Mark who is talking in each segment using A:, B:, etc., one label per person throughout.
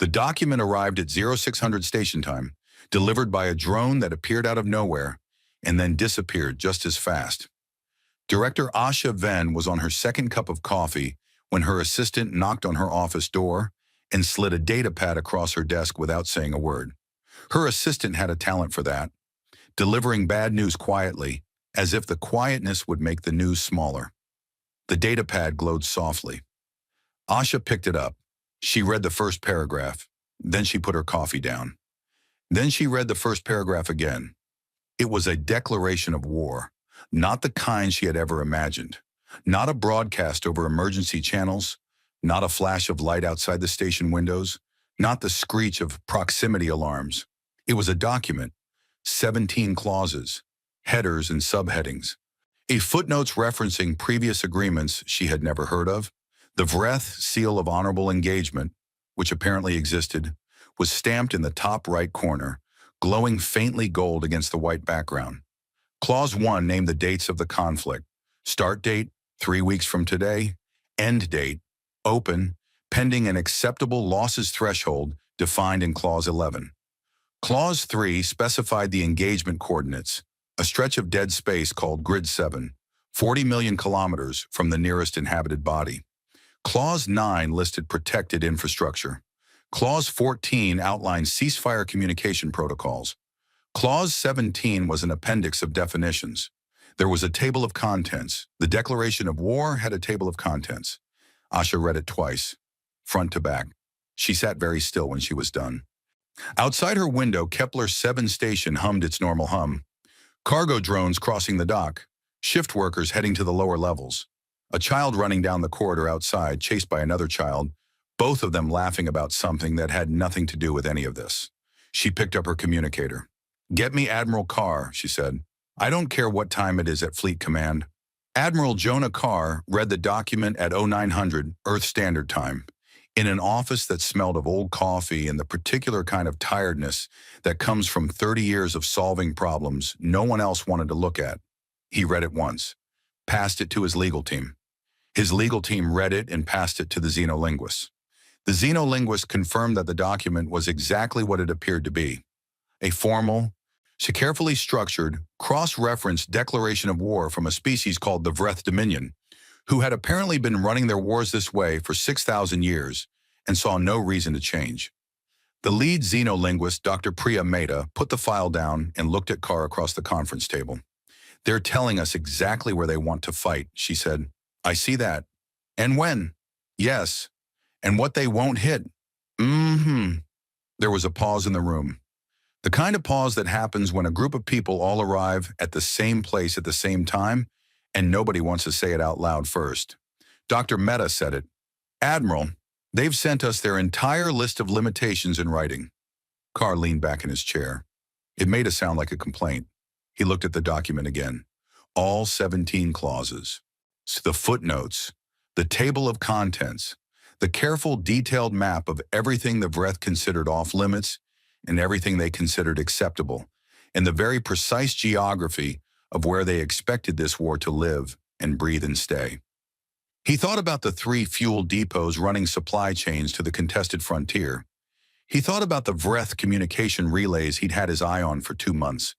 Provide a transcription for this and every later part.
A: The document arrived at 0600 station time, delivered by a drone that appeared out of nowhere and then disappeared just as fast. Director Asha Ven was on her second cup of coffee when her assistant knocked on her office door and slid a data pad across her desk without saying a word. Her assistant had a talent for that, delivering bad news quietly, as if the quietness would make the news smaller. The data pad glowed softly. Asha picked it up. She read the first paragraph. Then she put her coffee down. Then she read the first paragraph again. It was a declaration of war, not the kind she had ever imagined. Not a broadcast over emergency channels, not a flash of light outside the station windows, not the screech of proximity alarms. It was a document, 17 clauses, headers and subheadings, a footnotes referencing previous agreements she had never heard of. The Vreth seal of honorable engagement, which apparently existed, was stamped in the top right corner, glowing faintly gold against the white background. Clause 1 named the dates of the conflict. Start date, 3 weeks from today. End date, open, pending an acceptable losses threshold defined in Clause 11. Clause 3 specified the engagement coordinates, a stretch of dead space called Grid 7, 40 million kilometers from the nearest inhabited body. Clause 9 listed protected infrastructure. Clause 14 outlined ceasefire communication protocols. Clause 17 was an appendix of definitions. There was a table of contents. The declaration of war had a table of contents. Asha read it twice, front to back. She sat very still when she was done. Outside her window, Kepler 7 station hummed its normal hum. Cargo drones crossing the dock, shift workers heading to the lower levels. A child running down the corridor outside, chased by another child, both of them laughing about something that had nothing to do with any of this. She picked up her communicator. "Get me Admiral Carr," she said. "I don't care what time it is at Fleet Command." Admiral Jonah Carr read the document at 0900 Earth Standard Time, in an office that smelled of old coffee and the particular kind of tiredness that comes from 30 years of solving problems no one else wanted to look at. He read it once, passed it to his legal team. His legal team read it and passed it to the xenolinguist. The xenolinguist confirmed that the document was exactly what it appeared to be, a formal, carefully structured, cross-referenced declaration of war from a species called the Vreth Dominion, who had apparently been running their wars this way for 6,000 years and saw no reason to change. The lead xenolinguist, Dr. Priya Mehta, put the file down and looked at Carr across the conference table. "They're telling us exactly where they want to fight," she said. "I see that. And when? Yes. And what they won't hit. Mm-hmm." There was a pause in the room. The kind of pause that happens when a group of people all arrive at the same place at the same time, and nobody wants to say it out loud first. Dr. Mehta said it. "Admiral, they've sent us their entire list of limitations in writing." Carr leaned back in his chair. It made it sound like a complaint. He looked at the document again. All 17 clauses. The footnotes, the table of contents, the careful, detailed map of everything the Vreth considered off-limits and everything they considered acceptable, and the very precise geography of where they expected this war to live and breathe and stay. He thought about the 3 fuel depots running supply chains to the contested frontier. He thought about the Vreth communication relays he'd had his eye on for 2 months.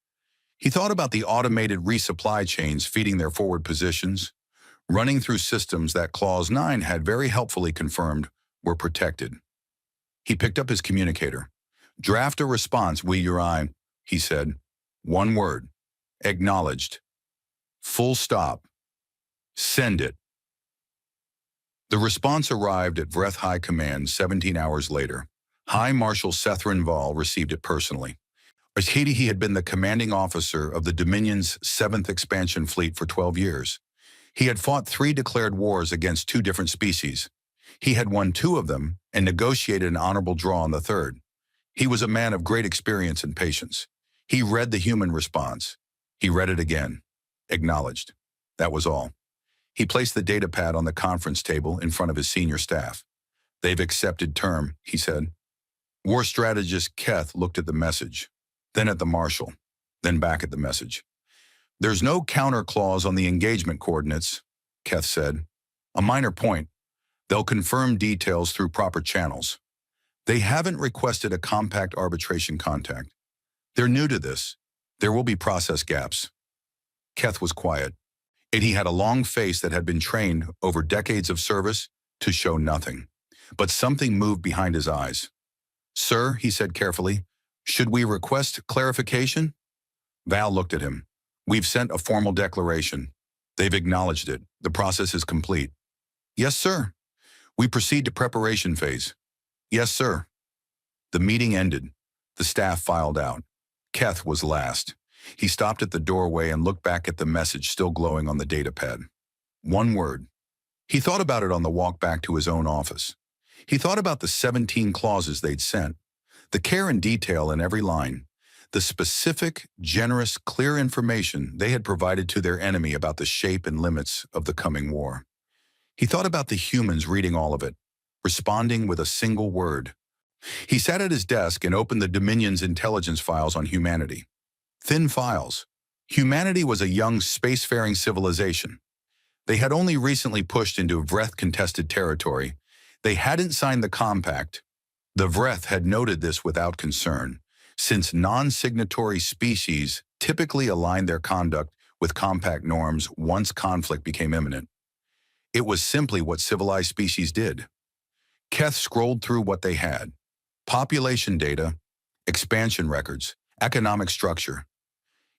A: He thought about the automated resupply chains feeding their forward positions, running through systems that Clause 9 had very helpfully confirmed were protected. He picked up his communicator. "Draft a response, will your eye," he said. "One word. Acknowledged. Full stop. Send it." The response arrived at Vreth High Command 17 hours later. High Marshal Sethrin Val received it personally. He had been the commanding officer of the Dominion's 7th Expansion Fleet for 12 years. He had fought 3 declared wars against 2 different species. He had won 2 of them and negotiated an honorable draw on the 3rd. He was a man of great experience and patience. He read the human response. He read it again. Acknowledged. That was all. He placed the data pad on the conference table in front of his senior staff. "They've accepted term," he said. War strategist Keth looked at the message, then at the marshal, then back at the message. "There's no counter clause on the engagement coordinates," Keth said. "A minor point. They'll confirm details through proper channels." They haven't requested a compact arbitration contact. They're new to this. There will be process gaps. Keth was quiet, and he had a long face that had been trained over decades of service to show nothing. But something moved behind his eyes. "Sir," he said carefully, "should we request clarification?" Val looked at him. "We've sent a formal declaration. They've acknowledged it. The process is complete." "Yes, sir." "We proceed to preparation phase." "Yes, sir." The meeting ended. The staff filed out. Keth was last. He stopped at the doorway and looked back at the message still glowing on the datapad. One word. He thought about it on the walk back to his own office. He thought about the 17 clauses they'd sent, the care and detail in every line, the specific, generous, clear information they had provided to their enemy about the shape and limits of the coming war. He thought about the humans reading all of it, responding with a single word. He sat at his desk and opened the Dominion's intelligence files on humanity. Thin files. Humanity was a young spacefaring civilization. They had only recently pushed into Vreth-contested territory. They hadn't signed the compact. The Vreth had noted this without concern, since non-signatory species typically aligned their conduct with compact norms once conflict became imminent. It was simply what civilized species did. Keth scrolled through what they had. Population data, expansion records, economic structure.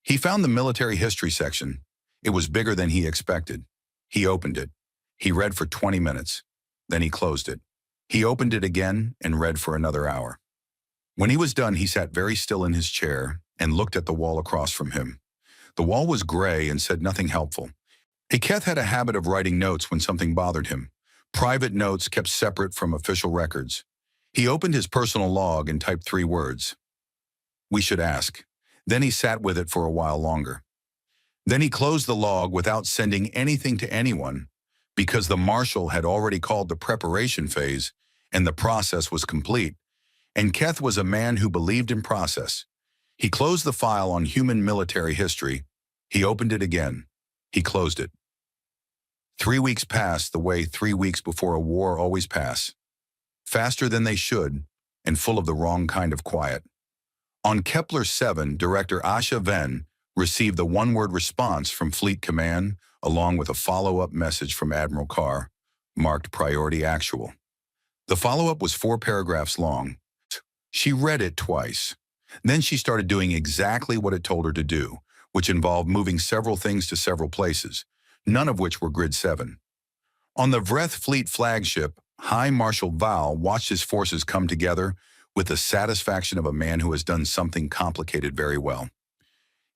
A: He found the military history section. It was bigger than he expected. He opened it. He read for 20 minutes. Then he closed it. He opened it again and read for another hour. When he was done, he sat very still in his chair and looked at the wall across from him. The wall was gray and said nothing helpful. Keth had a habit of writing notes when something bothered him. Private notes kept separate from official records. He opened his personal log and typed 3 words. "We should ask." Then he sat with it for a while longer. Then he closed the log without sending anything to anyone, because the marshal had already called the preparation phase and the process was complete, and Keth was a man who believed in process. He closed the file on human military history. He opened it again. He closed it. 3 weeks passed the way 3 weeks before a war always pass. Faster than they should, and full of the wrong kind of quiet. On Kepler 7, Director Asha Venn received the one-word response from Fleet Command, along with a follow-up message from Admiral Carr, marked Priority Actual. The follow-up was 4 paragraphs long. She read it twice. Then she started doing exactly what it told her to do, which involved moving several things to several places, none of which were Grid 7. On the Vreth Fleet flagship, High Marshal Val watched his forces come together with the satisfaction of a man who has done something complicated very well.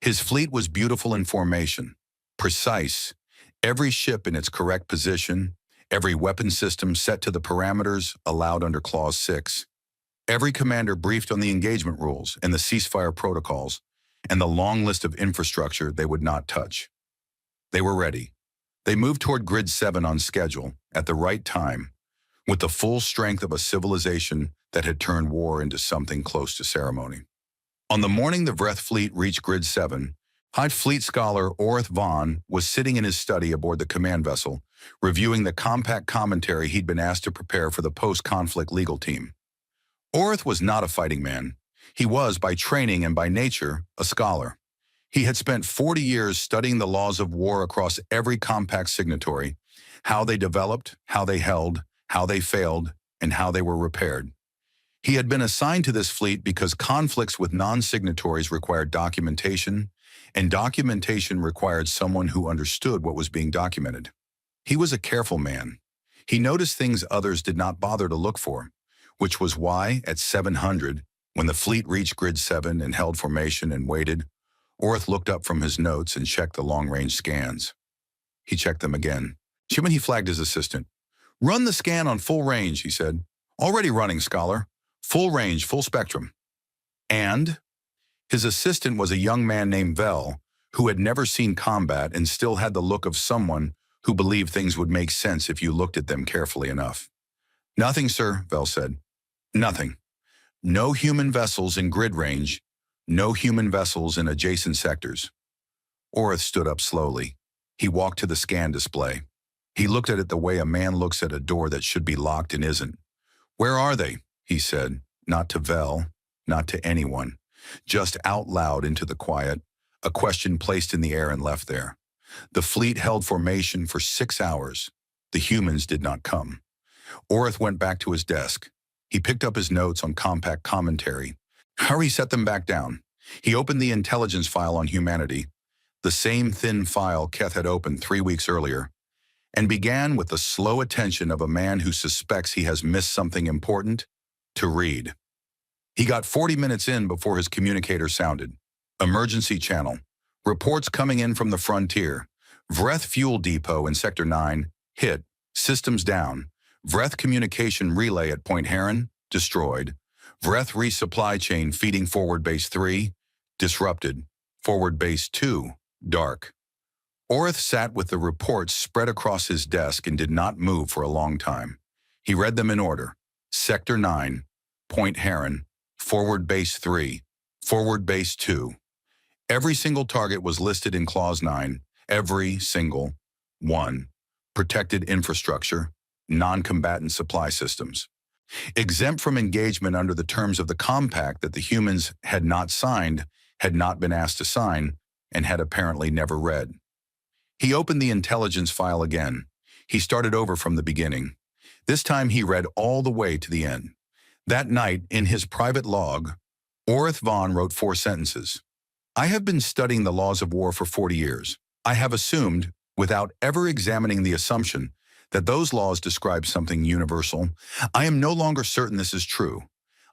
A: His fleet was beautiful in formation, precise, every ship in its correct position, every weapon system set to the parameters allowed under Clause 6. Every commander briefed on the engagement rules and the ceasefire protocols, and the long list of infrastructure they would not touch. They were ready. They moved toward Grid 7 on schedule, at the right time, with the full strength of a civilization that had turned war into something close to ceremony. On the morning the Vreth fleet reached Grid 7, High Fleet Scholar Orith Vaughn was sitting in his study aboard the command vessel, reviewing the compact commentary he'd been asked to prepare for the post-conflict legal team. Orith was not a fighting man. He was, by training and by nature, a scholar. He had spent 40 years studying the laws of war across every compact signatory, how they developed, how they held, how they failed, and how they were repaired. He had been assigned to this fleet because conflicts with non-signatories required documentation, and documentation required someone who understood what was being documented. He was a careful man. He noticed things others did not bother to look for, which was why, at 700, when the fleet reached Grid 7 and held formation and waited, Orith looked up from his notes and checked the long-range scans. He checked them again. He flagged his assistant. "Run the scan on full range," he said. "Already running, Scholar. Full range, full spectrum." And his assistant was a young man named Vel, who had never seen combat and still had the look of someone who believed things would make sense if you looked at them carefully enough. "Nothing, sir," Vel said. "Nothing. No human vessels in grid range. No human vessels in adjacent sectors." Orith stood up slowly. He walked to the scan display. He looked at it the way a man looks at a door that should be locked and isn't. "Where are they?" he said, not to Vel, not to anyone, just out loud into the quiet, a question placed in the air and left there. The fleet held formation for 6 hours. The humans did not come. Orith went back to his desk. He picked up his notes on compact commentary. Harry set them back down. He opened the intelligence file on humanity, the same thin file Keth had opened 3 weeks earlier, and began with the slow attention of a man who suspects he has missed something important to read. He got 40 minutes in before his communicator sounded. Emergency channel. Reports coming in from the frontier. Vreth Fuel Depot in Sector 9, hit. Systems down. Vreth Communication Relay at Point Heron, destroyed. Vreth Resupply Chain feeding Forward Base 3, disrupted. Forward Base 2, dark. Orith sat with the reports spread across his desk and did not move for a long time. He read them in order. Sector 9, Point Heron, Forward Base 3, Forward Base 2. Every single target was listed in Clause 9, every single one. Protected infrastructure, non-combatant supply systems. Exempt from engagement under the terms of the compact that the humans had not signed, had not been asked to sign, and had apparently never read. He opened the intelligence file again. He started over from the beginning. This time he read all the way to the end. That night, in his private log, Orith Vaughn wrote 4 sentences. I have been studying the laws of war for 40 years. I have assumed, without ever examining the assumption, that those laws describe something universal. I am no longer certain this is true.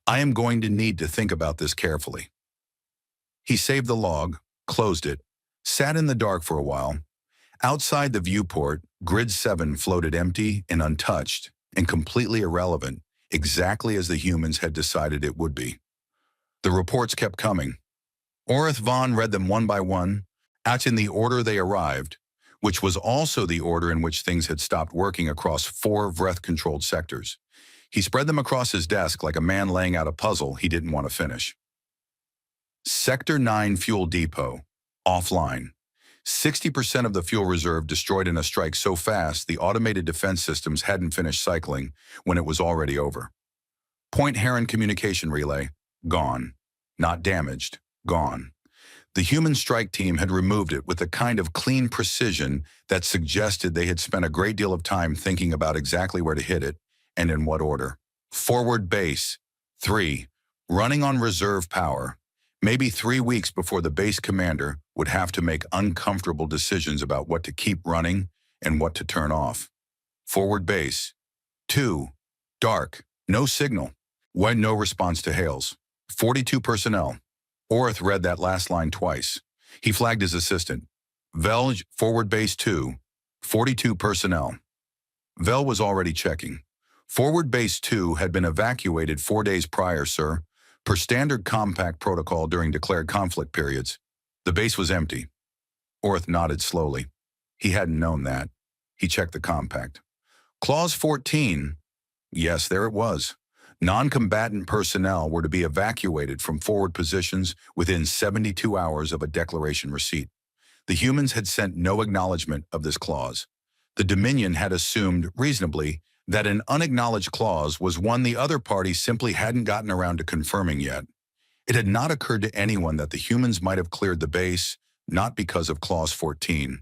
A: I am going to need to think about this carefully. He saved the log, closed it, sat in the dark for a while. Outside the viewport, Grid 7 floated empty and untouched and completely irrelevant, exactly as the humans had decided it would be. The reports kept coming. Orith Vaughn read them one by one, out in the order they arrived, which was also the order in which things had stopped working across 4 Vreth-controlled sectors. He spread them across his desk like a man laying out a puzzle he didn't want to finish. Sector 9 Fuel Depot, offline. 60% of the fuel reserve destroyed in a strike so fast the automated defense systems hadn't finished cycling when it was already over. Point Heron Communication Relay, gone. Not damaged, gone. The human strike team had removed it with a kind of clean precision that suggested they had spent a great deal of time thinking about exactly where to hit it and in what order. Forward Base 3, running on reserve power. Maybe 3 weeks before the base commander would have to make uncomfortable decisions about what to keep running and what to turn off. Forward Base 2, dark, no signal. When no response to hails. 42 personnel. Orith read that last line twice. He flagged his assistant. Vel, Forward Base 2, 42 personnel. Vel was already checking. Forward Base 2 had been evacuated 4 days prior, sir, per standard compact protocol during declared conflict periods. The base was empty. Orith nodded slowly. He hadn't known that. He checked the compact. Clause 14. Yes, there it was. Non-combatant personnel were to be evacuated from forward positions within 72 hours of a declaration receipt. The humans had sent no acknowledgement of this clause. The Dominion had assumed, reasonably, that an unacknowledged clause was one the other party simply hadn't gotten around to confirming yet. It had not occurred to anyone that the humans might have cleared the base, not because of Clause 14,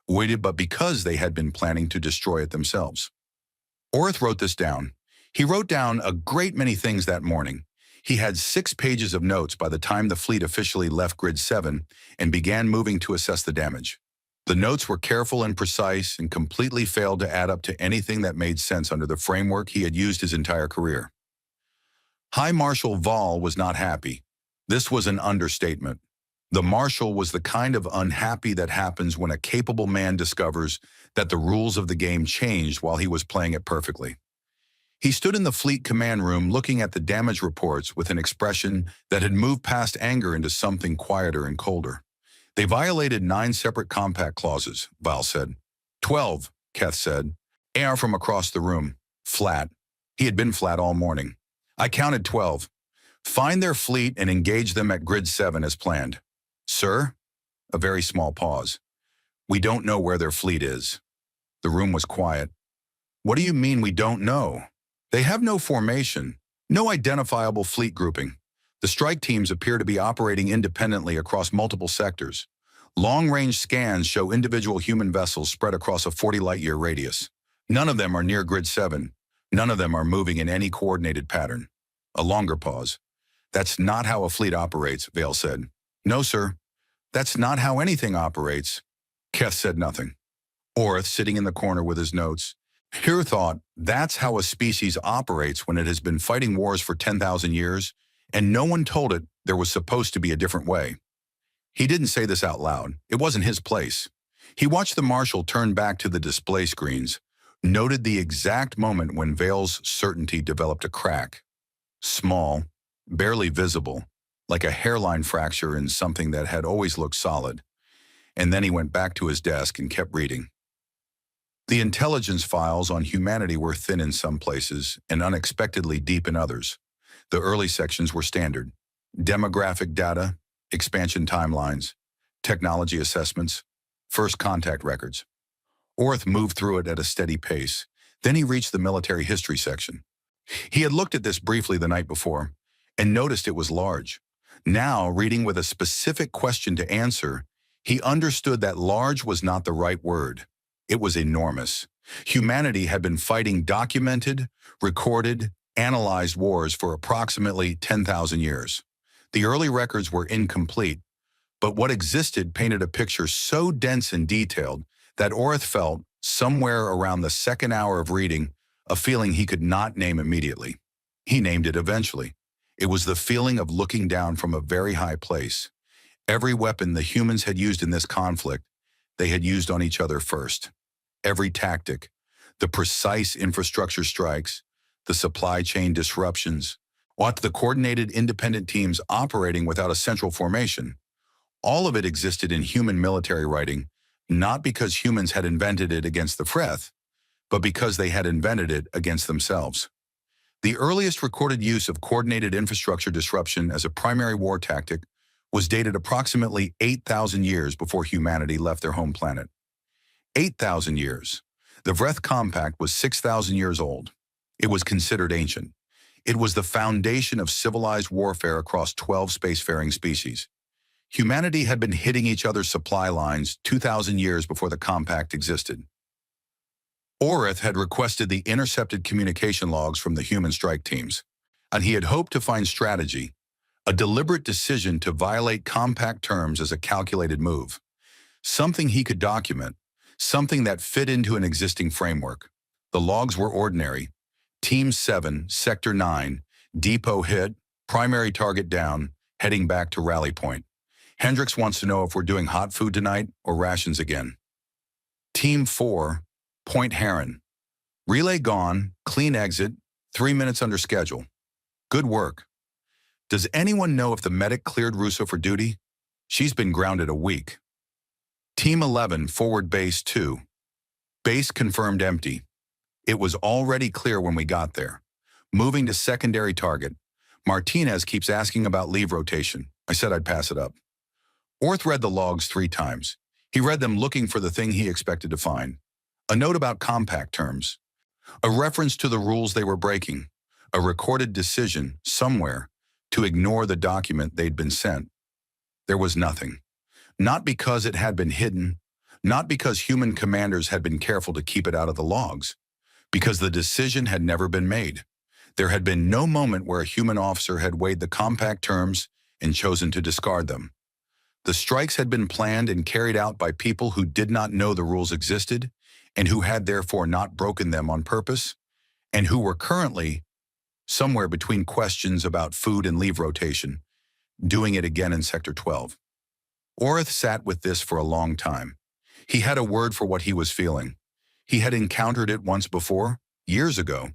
A: but because they had been planning to destroy it themselves. Orith wrote this down. He wrote down a great many things that morning. He had 6 pages of notes by the time the fleet officially left Grid 7 and began moving to assess the damage. The notes were careful and precise and completely failed to add up to anything that made sense under the framework he had used his entire career. High Marshal Vol was not happy. This was an understatement. The Marshal was the kind of unhappy that happens when a capable man discovers that the rules of the game changed while he was playing it perfectly. He stood in the fleet command room looking at the damage reports with an expression that had moved past anger into something quieter and colder. They violated 9 separate compact clauses, Val said. 12, Keth said. Air from across the room. Flat. He had been flat all morning. I counted 12. Find their fleet and engage them at Grid 7 as planned. Sir? A very small pause. We don't know where their fleet is. The room was quiet. What do you mean we don't know? They have no formation. No identifiable fleet grouping. The strike teams appear to be operating independently across multiple sectors. Long-range scans show individual human vessels spread across a 40-light-year radius. None of them are near Grid 7. None of them are moving in any coordinated pattern. A longer pause. That's not how a fleet operates, Vale said. No, sir. That's not how anything operates. Keth said nothing. Orth, sitting in the corner with his notes, here thought, that's how a species operates when it has been fighting wars for 10,000 years, and no one told it there was supposed to be a different way. He didn't say this out loud. It wasn't his place. He watched the marshal turn back to the display screens, noted the exact moment when Vale's certainty developed a crack. Small, barely visible, like a hairline fracture in something that had always looked solid. And then he went back to his desk and kept reading. The intelligence files on humanity were thin in some places and unexpectedly deep in others. The early sections were standard. Demographic data, expansion timelines, technology assessments, first contact records. Orth moved through it at a steady pace. Then he reached the military history section. He had looked at this briefly the night before and noticed it was large. Now, reading with a specific question to answer, he understood that large was not the right word. It was enormous. Humanity had been fighting documented, recorded, analyzed wars for approximately 10,000 years. The early records were incomplete, but what existed painted a picture so dense and detailed that Orth felt, somewhere around the second hour of reading, a feeling he could not name immediately. He named it eventually. It was the feeling of looking down from a very high place. Every weapon the humans had used in this conflict, they had used on each other first. Every tactic, the precise infrastructure strikes, the supply chain disruptions, the coordinated independent teams operating without a central formation. All of it existed in human military writing, not because humans had invented it against the Freth, but because they had invented it against themselves. The earliest recorded use of coordinated infrastructure disruption as a primary war tactic was dated approximately 8,000 years before humanity left their home planet. 8,000 years. The Vreth Compact was 6,000 years old. It was considered ancient. It was the foundation of civilized warfare across 12 spacefaring species. Humanity had been hitting each other's supply lines 2,000 years before the Compact existed. Orth had requested the intercepted communication logs from the human strike teams, and he had hoped to find strategy, a deliberate decision to violate Compact terms as a calculated move, something he could document, something that fit into an existing framework. The logs were ordinary. Team 7, Sector 9, depot hit, primary target down, heading back to rally point. Hendricks wants to know if we're doing hot food tonight or rations again. Team 4, Point Heron. Relay gone, clean exit, 3 minutes under schedule. Good work. Does anyone know if the medic cleared Russo for duty? She's been grounded a week. Team 11, Forward Base 2. Base confirmed empty. It was already clear when we got there. Moving to secondary target. Martinez keeps asking about leave rotation. I said I'd pass it up. Orth read the logs 3 times. He read them looking for the thing he expected to find. A note about Compact terms. A reference to the rules they were breaking. A recorded decision, somewhere, to ignore the document they'd been sent. There was nothing. Not because it had been hidden, not because human commanders had been careful to keep it out of the logs, because the decision had never been made. There had been no moment where a human officer had weighed the Compact terms and chosen to discard them. The strikes had been planned and carried out by people who did not know the rules existed and who had therefore not broken them on purpose, and who were currently, somewhere between questions about food and leave rotation, doing it again in Sector 12. Orth sat with this for a long time. He had a word for what he was feeling. He had encountered it once before, years ago,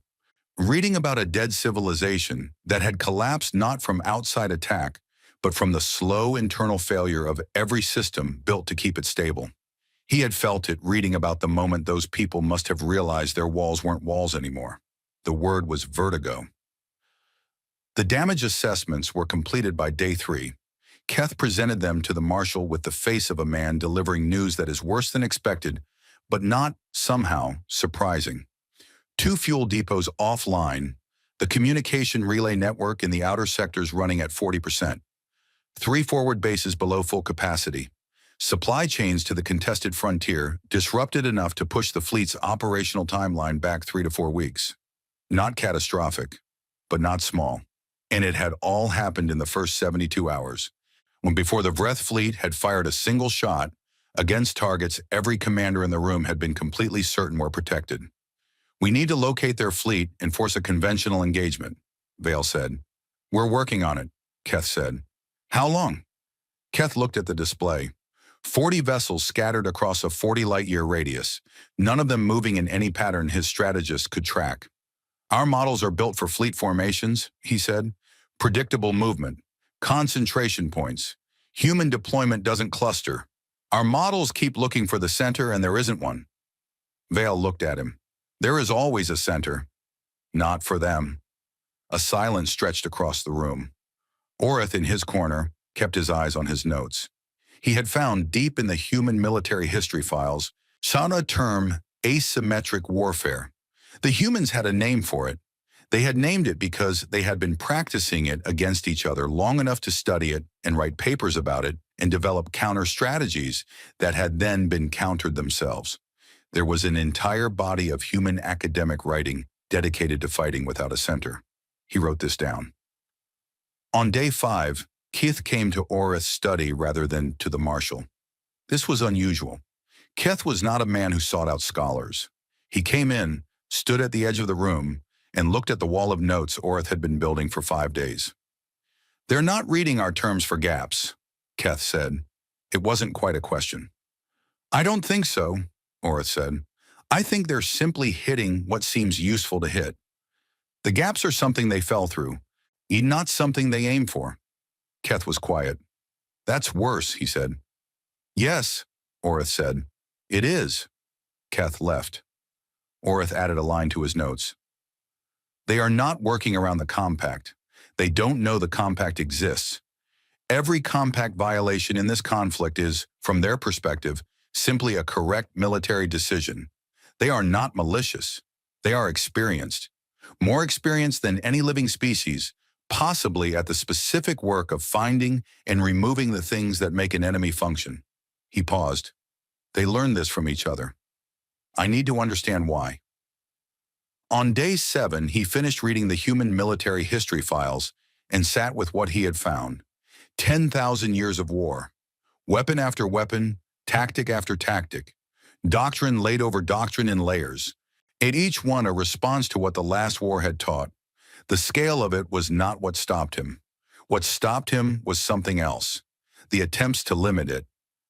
A: reading about a dead civilization that had collapsed not from outside attack, but from the slow internal failure of every system built to keep it stable. He had felt it reading about the moment those people must have realized their walls weren't walls anymore. The word was vertigo. The damage assessments were completed by day 3. Keth presented them to the marshal with the face of a man delivering news that is worse than expected, but not, somehow, surprising. 2 fuel depots offline, The communication relay network in the outer sectors running at 40%. 3 forward bases below full capacity. Supply chains to the contested frontier disrupted enough to push the fleet's operational timeline back 3 to 4 weeks. Not catastrophic, but not small. And it had all happened in the first 72 hours, when before the Vreth fleet had fired a single shot against targets every commander in the room had been completely certain were protected. "We need to locate their fleet and force a conventional engagement," Vale said. "We're working on it," Keth said. "How long?" Keth looked at the display. 40 vessels scattered across a 40-light-year radius, none of them moving in any pattern his strategists could track. "Our models are built for fleet formations," he said. "Predictable movement, concentration points. Human deployment doesn't cluster. Our models keep looking for the center and there isn't one." Vale looked at him. "There is always a center." "Not for them." A silence stretched across the room. Orith, in his corner, kept his eyes on his notes. He had found deep in the human military history files a term asymmetric warfare. The humans had a name for it. They had named it because they had been practicing it against each other long enough to study it and write papers about it and develop counter strategies that had then been countered themselves. There was an entire body of human academic writing dedicated to fighting without a center. He wrote this down. On day 5, Keth came to Orith's study rather than to the marshal. This was unusual. Keth was not a man who sought out scholars. He came in, stood at the edge of the room, and looked at the wall of notes Orith had been building for 5 days. "They're not reading our terms for gaps," Keth said. It wasn't quite a question. "I don't think so," Orith said. "I think they're simply hitting what seems useful to hit. The gaps are something they fell through, not something they aim for." Keth was quiet. "That's worse," he said. "Yes," Orith said. "It is." Keth left. Orith added a line to his notes. "They are not working around the compact. They don't know the compact exists. Every compact violation in this conflict is, from their perspective, simply a correct military decision. They are not malicious. They are experienced. More experienced than any living species, possibly at the specific work of finding and removing the things that make an enemy function." He paused. "They learn this from each other. I need to understand why." On day 7, he finished reading the human military history files and sat with what he had found. 10,000 years of war. Weapon after weapon, tactic after tactic. Doctrine laid over doctrine in layers. And each one a response to what the last war had taught. The scale of it was not what stopped him. What stopped him was something else. The attempts to limit it.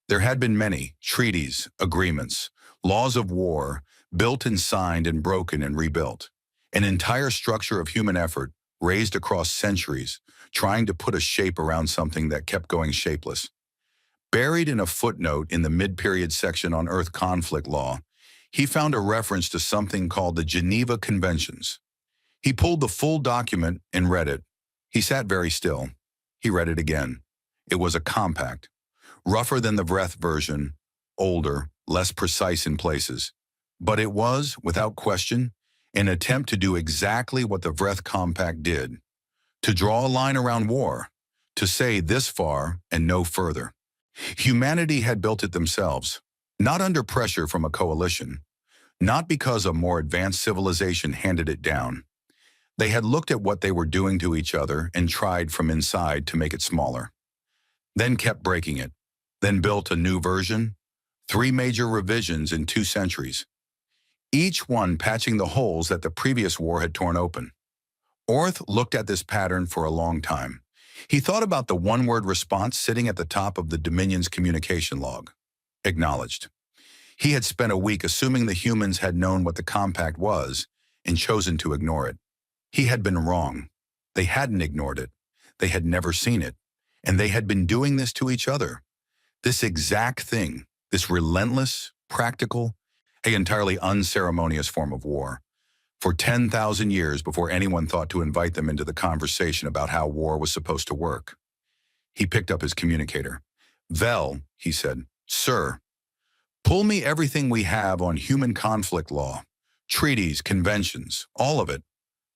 A: There had been many treaties, agreements, laws of war, built and signed and broken and rebuilt. An entire structure of human effort raised across centuries, trying to put a shape around something that kept going shapeless. Buried in a footnote in the mid-period section on Earth conflict law, he found a reference to something called the Geneva Conventions. He pulled the full document and read it. He sat very still. He read it again. It was a compact. Rougher than the Vreth version, older, less precise in places. But it was, without question, an attempt to do exactly what the Vreth Compact did. To draw a line around war. To say this far and no further. Humanity had built it themselves, not under pressure from a coalition, not because a more advanced civilization handed it down. They had looked at what they were doing to each other and tried from inside to make it smaller. Then kept breaking it. Then built a new version. 3 major revisions in 2 centuries. Each one patching the holes that the previous war had torn open. Orith looked at this pattern for a long time. He thought about the one-word response sitting at the top of the Dominion's communication log. Acknowledged. He had spent a week assuming the humans had known what the compact was and chosen to ignore it. He had been wrong. They hadn't ignored it. They had never seen it. And they had been doing this to each other. This exact thing, this relentless, practical, an entirely unceremonious form of war. For 10,000 years before anyone thought to invite them into the conversation about how war was supposed to work. He picked up his communicator. "Vel," he said, "Sir, pull me everything we have on human conflict law. Treaties, conventions, all of it."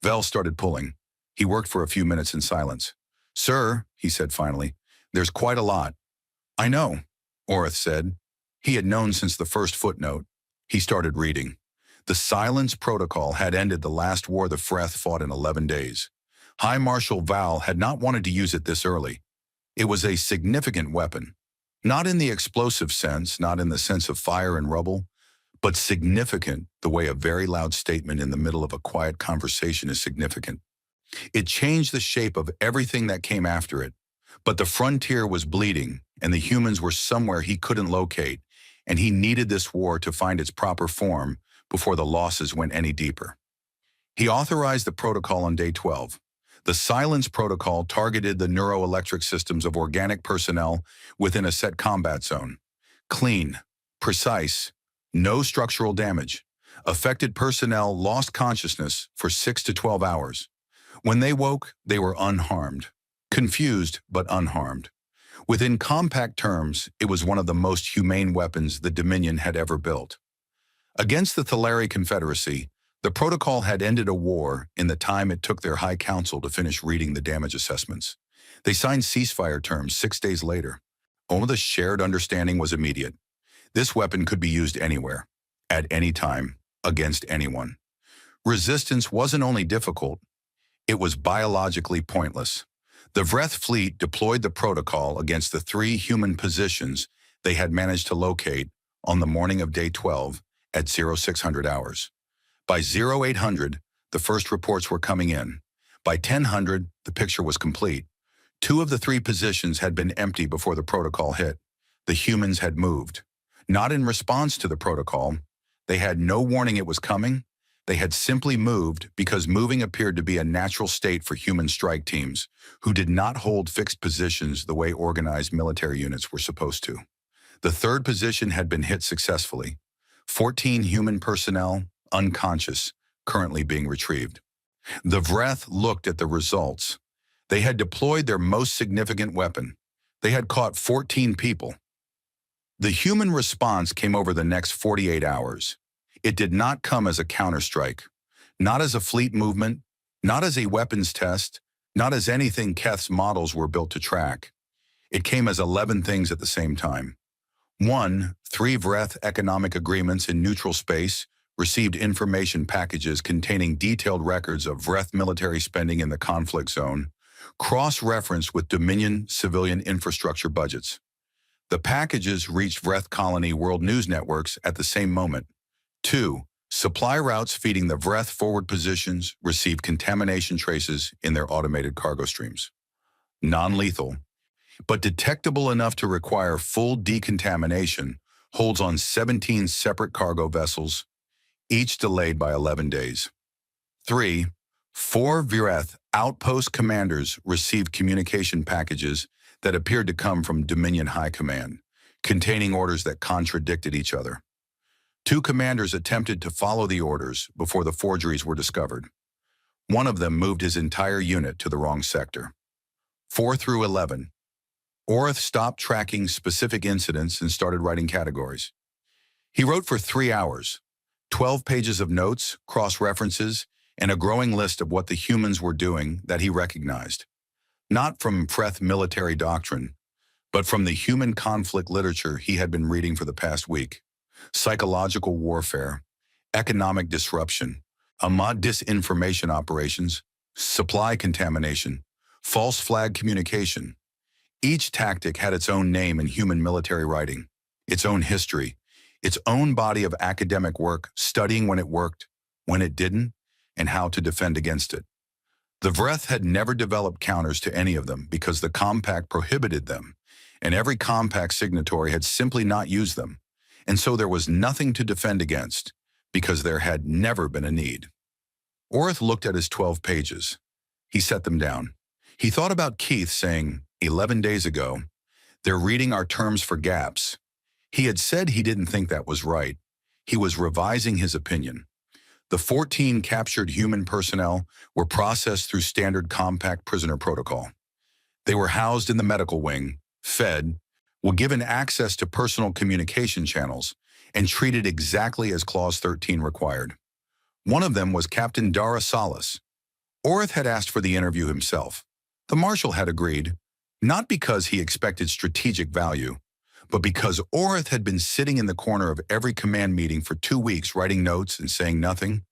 A: Vel started pulling. He worked for a few minutes in silence. "Sir," he said finally, "there's quite a lot." "I know," Orith said. He had known since the first footnote. He started reading. The Silence Protocol had ended the last war the Freth fought in 11 days. High Marshal Val had not wanted to use it this early. It was a significant weapon. Not in the explosive sense, not in the sense of fire and rubble, but significant the way a very loud statement in the middle of a quiet conversation is significant. It changed the shape of everything that came after it. But the frontier was bleeding, and the humans were somewhere he couldn't locate, and he needed this war to find its proper form before the losses went any deeper. He authorized the protocol on day 12. The Silence Protocol targeted the neuroelectric systems of organic personnel within a set combat zone. Clean, precise, no structural damage. Affected personnel lost consciousness for 6 to 12 hours. When they woke, they were unharmed. Confused, but unharmed. Within compact terms, it was one of the most humane weapons the Dominion had ever built. Against the Thalari Confederacy, the protocol had ended a war in the time it took their High Council to finish reading the damage assessments. They signed ceasefire terms 6 days later. Only the shared understanding was immediate. This weapon could be used anywhere, at any time, against anyone. Resistance wasn't only difficult, it was biologically pointless. The Vreth fleet deployed the protocol against the 3 human positions they had managed to locate on the morning of day 12 at 0600 hours. By 0800, the first reports were coming in. By 1000, the picture was complete. 2 of the 3 positions had been empty before the protocol hit. The humans had moved. Not in response to the protocol. They had no warning it was coming. They had simply moved because moving appeared to be a natural state for human strike teams, who did not hold fixed positions the way organized military units were supposed to. The 3rd position had been hit successfully. 14 human personnel, unconscious, currently being retrieved. The Vreth looked at the results. They had deployed their most significant weapon. They had caught 14 people. The human response came over the next 48 hours. It did not come as a counterstrike, not as a fleet movement, not as a weapons test, not as anything Keth's models were built to track. It came as 11 things at the same time. 1, 3 Vreth economic agreements in neutral space received information packages containing detailed records of Vreth military spending in the conflict zone, cross-referenced with Dominion civilian infrastructure budgets. The packages reached Vreth colony world news networks at the same moment. 2, supply routes feeding the Vreth forward positions received contamination traces in their automated cargo streams. Non-lethal, but detectable enough to require full decontamination, holds on 17 separate cargo vessels, each delayed by 11 days. 3, 4 Vreth outpost commanders received communication packages that appeared to come from Dominion High Command, containing orders that contradicted each other. 2 commanders attempted to follow the orders before the forgeries were discovered. One of them moved his entire unit to the wrong sector. 4 through 11. Orith stopped tracking specific incidents and started writing categories. He wrote for 3 hours, 12 pages of notes, cross-references, and a growing list of what the humans were doing that he recognized. Not from Freth military doctrine, but from the human conflict literature he had been reading for the past week. Psychological warfare, economic disruption, Ahmad disinformation operations, supply contamination, false flag communication. Each tactic had its own name in human military writing, its own history, its own body of academic work studying when it worked, when it didn't, and how to defend against it. The Vreth had never developed counters to any of them because the compact prohibited them, and every compact signatory had simply not used them. And so there was nothing to defend against, because there had never been a need. Orith looked at his 12 pages. He set them down. He thought about Keith saying, 11 days ago, "They're reading our terms for gaps." He had said he didn't think that was right. He was revising his opinion. The 14 captured human personnel were processed through standard compact prisoner protocol. They were housed in the medical wing, fed, were given access to personal communication channels, and treated exactly as Clause 13 required. One of them was Captain Dara Salas. Orth had asked for the interview himself. The marshal had agreed, not because he expected strategic value, but because Orth had been sitting in the corner of every command meeting for 2 weeks writing notes and saying nothing,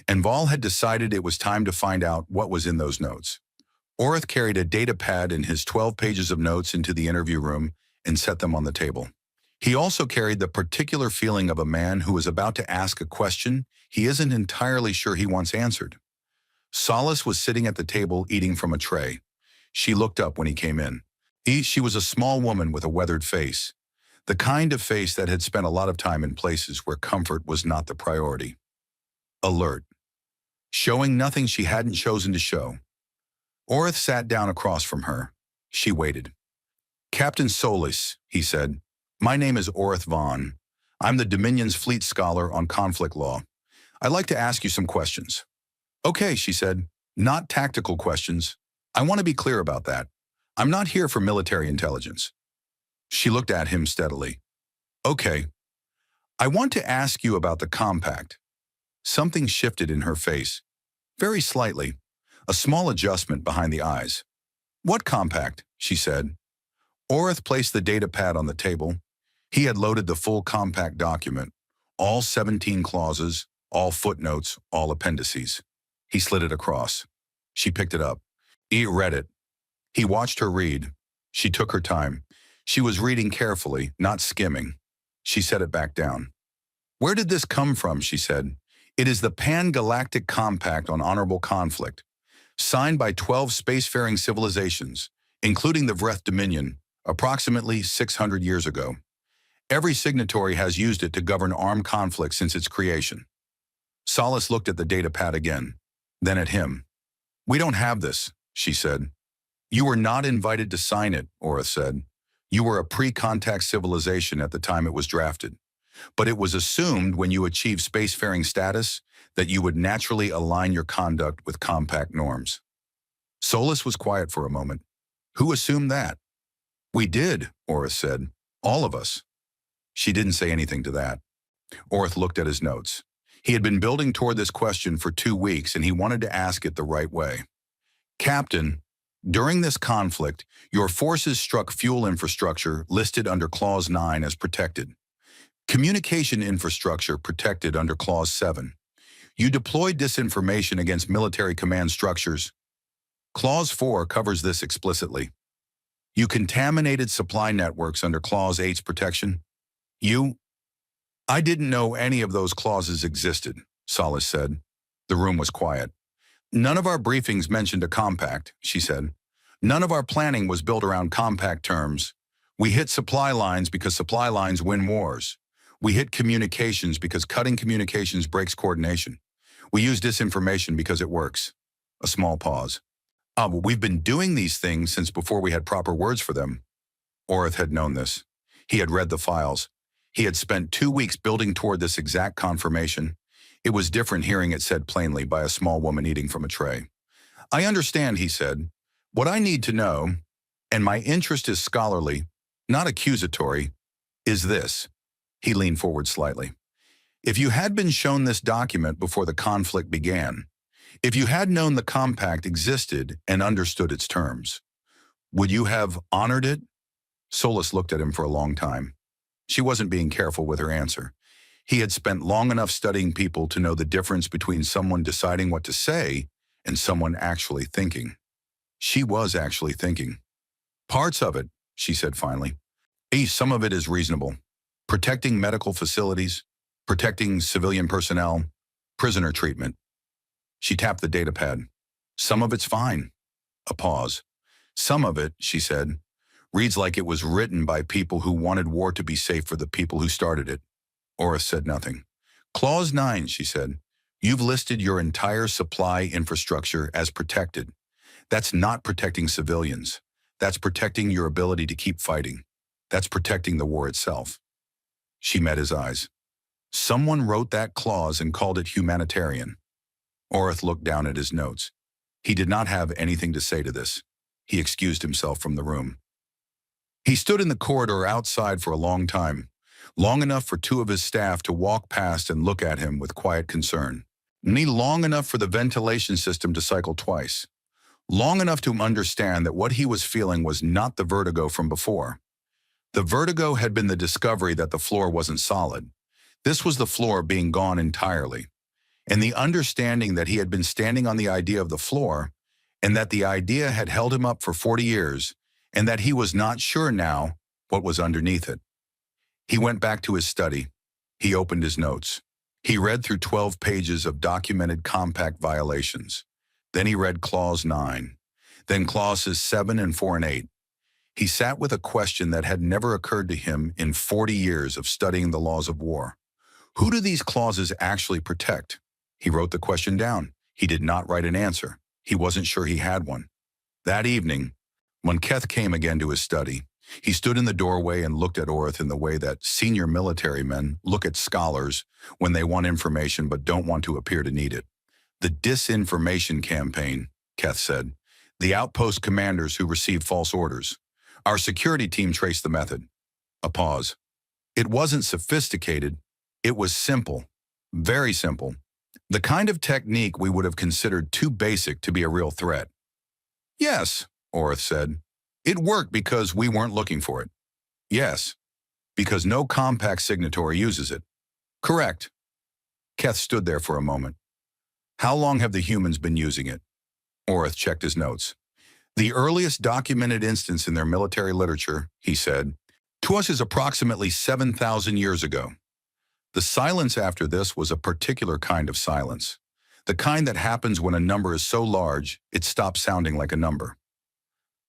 A: and Vol had decided it was time to find out what was in those notes. Orth carried a data pad and his 12 pages of notes into the interview room and set them on the table. He also carried the particular feeling of a man who is about to ask a question he isn't entirely sure he wants answered. Solace was sitting at the table eating from a tray. She looked up when he came in. She was a small woman with a weathered face, the kind of face that had spent a lot of time in places where comfort was not the priority. Alert. Showing nothing she hadn't chosen to show. Orth sat down across from her. She waited. Captain Solis, he said. My name is Orth Vaughn. I'm the Dominion's fleet scholar on conflict law. I'd like to ask you some questions. Okay, she said. Not tactical questions. I want to be clear about that. I'm not here for military intelligence. She looked at him steadily. Okay. I want to ask you about the compact. Something shifted in her face. Very slightly. A small adjustment behind the eyes. What compact? She said. Orth placed the data pad on the table. He had loaded the full compact document. All 17 clauses, all footnotes, all appendices. He slid it across. She picked it up. He read it. He watched her read. She took her time. She was reading carefully, not skimming. She set it back down. Where did this come from? She said. It is the Pan-Galactic Compact on Honorable Conflict, signed by 12 spacefaring civilizations, including the Vreth Dominion, approximately 600 years ago. Every signatory has used it to govern armed conflict since its creation. Solace looked at the data pad again, then at him. We don't have this, she said. You were not invited to sign it, Orth said. You were a pre-contact civilization at the time it was drafted. But it was assumed when you achieved spacefaring status that you would naturally align your conduct with compact norms. Solace was quiet for a moment. Who assumed that? We did, Orth said. All of us. She didn't say anything to that. Orth looked at his notes. He had been building toward this question for 2 weeks, and he wanted to ask it the right way. Captain, during this conflict, your forces struck fuel infrastructure listed under Clause 9 as protected. Communication infrastructure protected under Clause 7. You deployed disinformation against military command structures. Clause 4 covers this explicitly. You contaminated supply networks under Clause 8's protection. I didn't know any of those clauses existed, Solace said. The room was quiet. None of our briefings mentioned a compact, she said. None of our planning was built around compact terms. We hit supply lines because supply lines win wars. We hit communications because cutting communications breaks coordination. We use disinformation because it works. A small pause. Well, we've been doing these things since before we had proper words for them. Orth had known this. He had read the files. He had spent 2 weeks building toward this exact confirmation. It was different hearing it said plainly by a small woman eating from a tray. I understand, he said. What I need to know, and my interest is scholarly, not accusatory, is this. He leaned forward slightly. If you had been shown this document before the conflict began, if you had known the compact existed and understood its terms, would you have honored it? Solace looked at him for a long time. She wasn't being careful with her answer. He had spent long enough studying people to know the difference between someone deciding what to say and someone actually thinking. She was actually thinking. Parts of it, she said finally. Some of it is reasonable. Protecting medical facilities, protecting civilian personnel, prisoner treatment. She tapped the data pad. Some of it's fine. A pause. Some of it, she said, reads like it was written by people who wanted war to be safe for the people who started it. Orth said nothing. Clause 9, she said. You've listed your entire supply infrastructure as protected. That's not protecting civilians. That's protecting your ability to keep fighting. That's protecting the war itself. She met his eyes. Someone wrote that clause and called it humanitarian. Orth looked down at his notes. He did not have anything to say to this. He excused himself from the room. He stood in the corridor outside for a long time, long enough for 2 of his staff to walk past and look at him with quiet concern. Need long enough for the ventilation system to cycle twice. Long enough to understand that what he was feeling was not the vertigo from before. The vertigo had been the discovery that the floor wasn't solid. This was the floor being gone entirely. And the understanding that he had been standing on the idea of the floor, and that the idea had held him up for 40 years, and that he was not sure now what was underneath it. He went back to his study. He opened his notes. He read through 12 pages of documented compact violations. Then he read Clause 9. Then Clauses 7 and 4 and 8. He sat with a question that had never occurred to him in 40 years of studying the laws of war. Who do these clauses actually protect? He wrote the question down. He did not write an answer. He wasn't sure he had one. That evening, when Keth came again to his study, he stood in the doorway and looked at Orth in the way that senior military men look at scholars when they want information but don't want to appear to need it. The disinformation campaign, Keth said. The outpost commanders who received false orders. Our security team traced the method. A pause. It wasn't sophisticated. It was simple. Very simple. The kind of technique we would have considered too basic to be a real threat. Yes, Orth said. It worked because we weren't looking for it. Yes, because no compact signatory uses it. Correct. Keth stood there for a moment. How long have the humans been using it? Orth checked his notes. The earliest documented instance in their military literature, he said, to us is approximately 7,000 years ago. The silence after this was a particular kind of silence, the kind that happens when a number is so large it stops sounding like a number.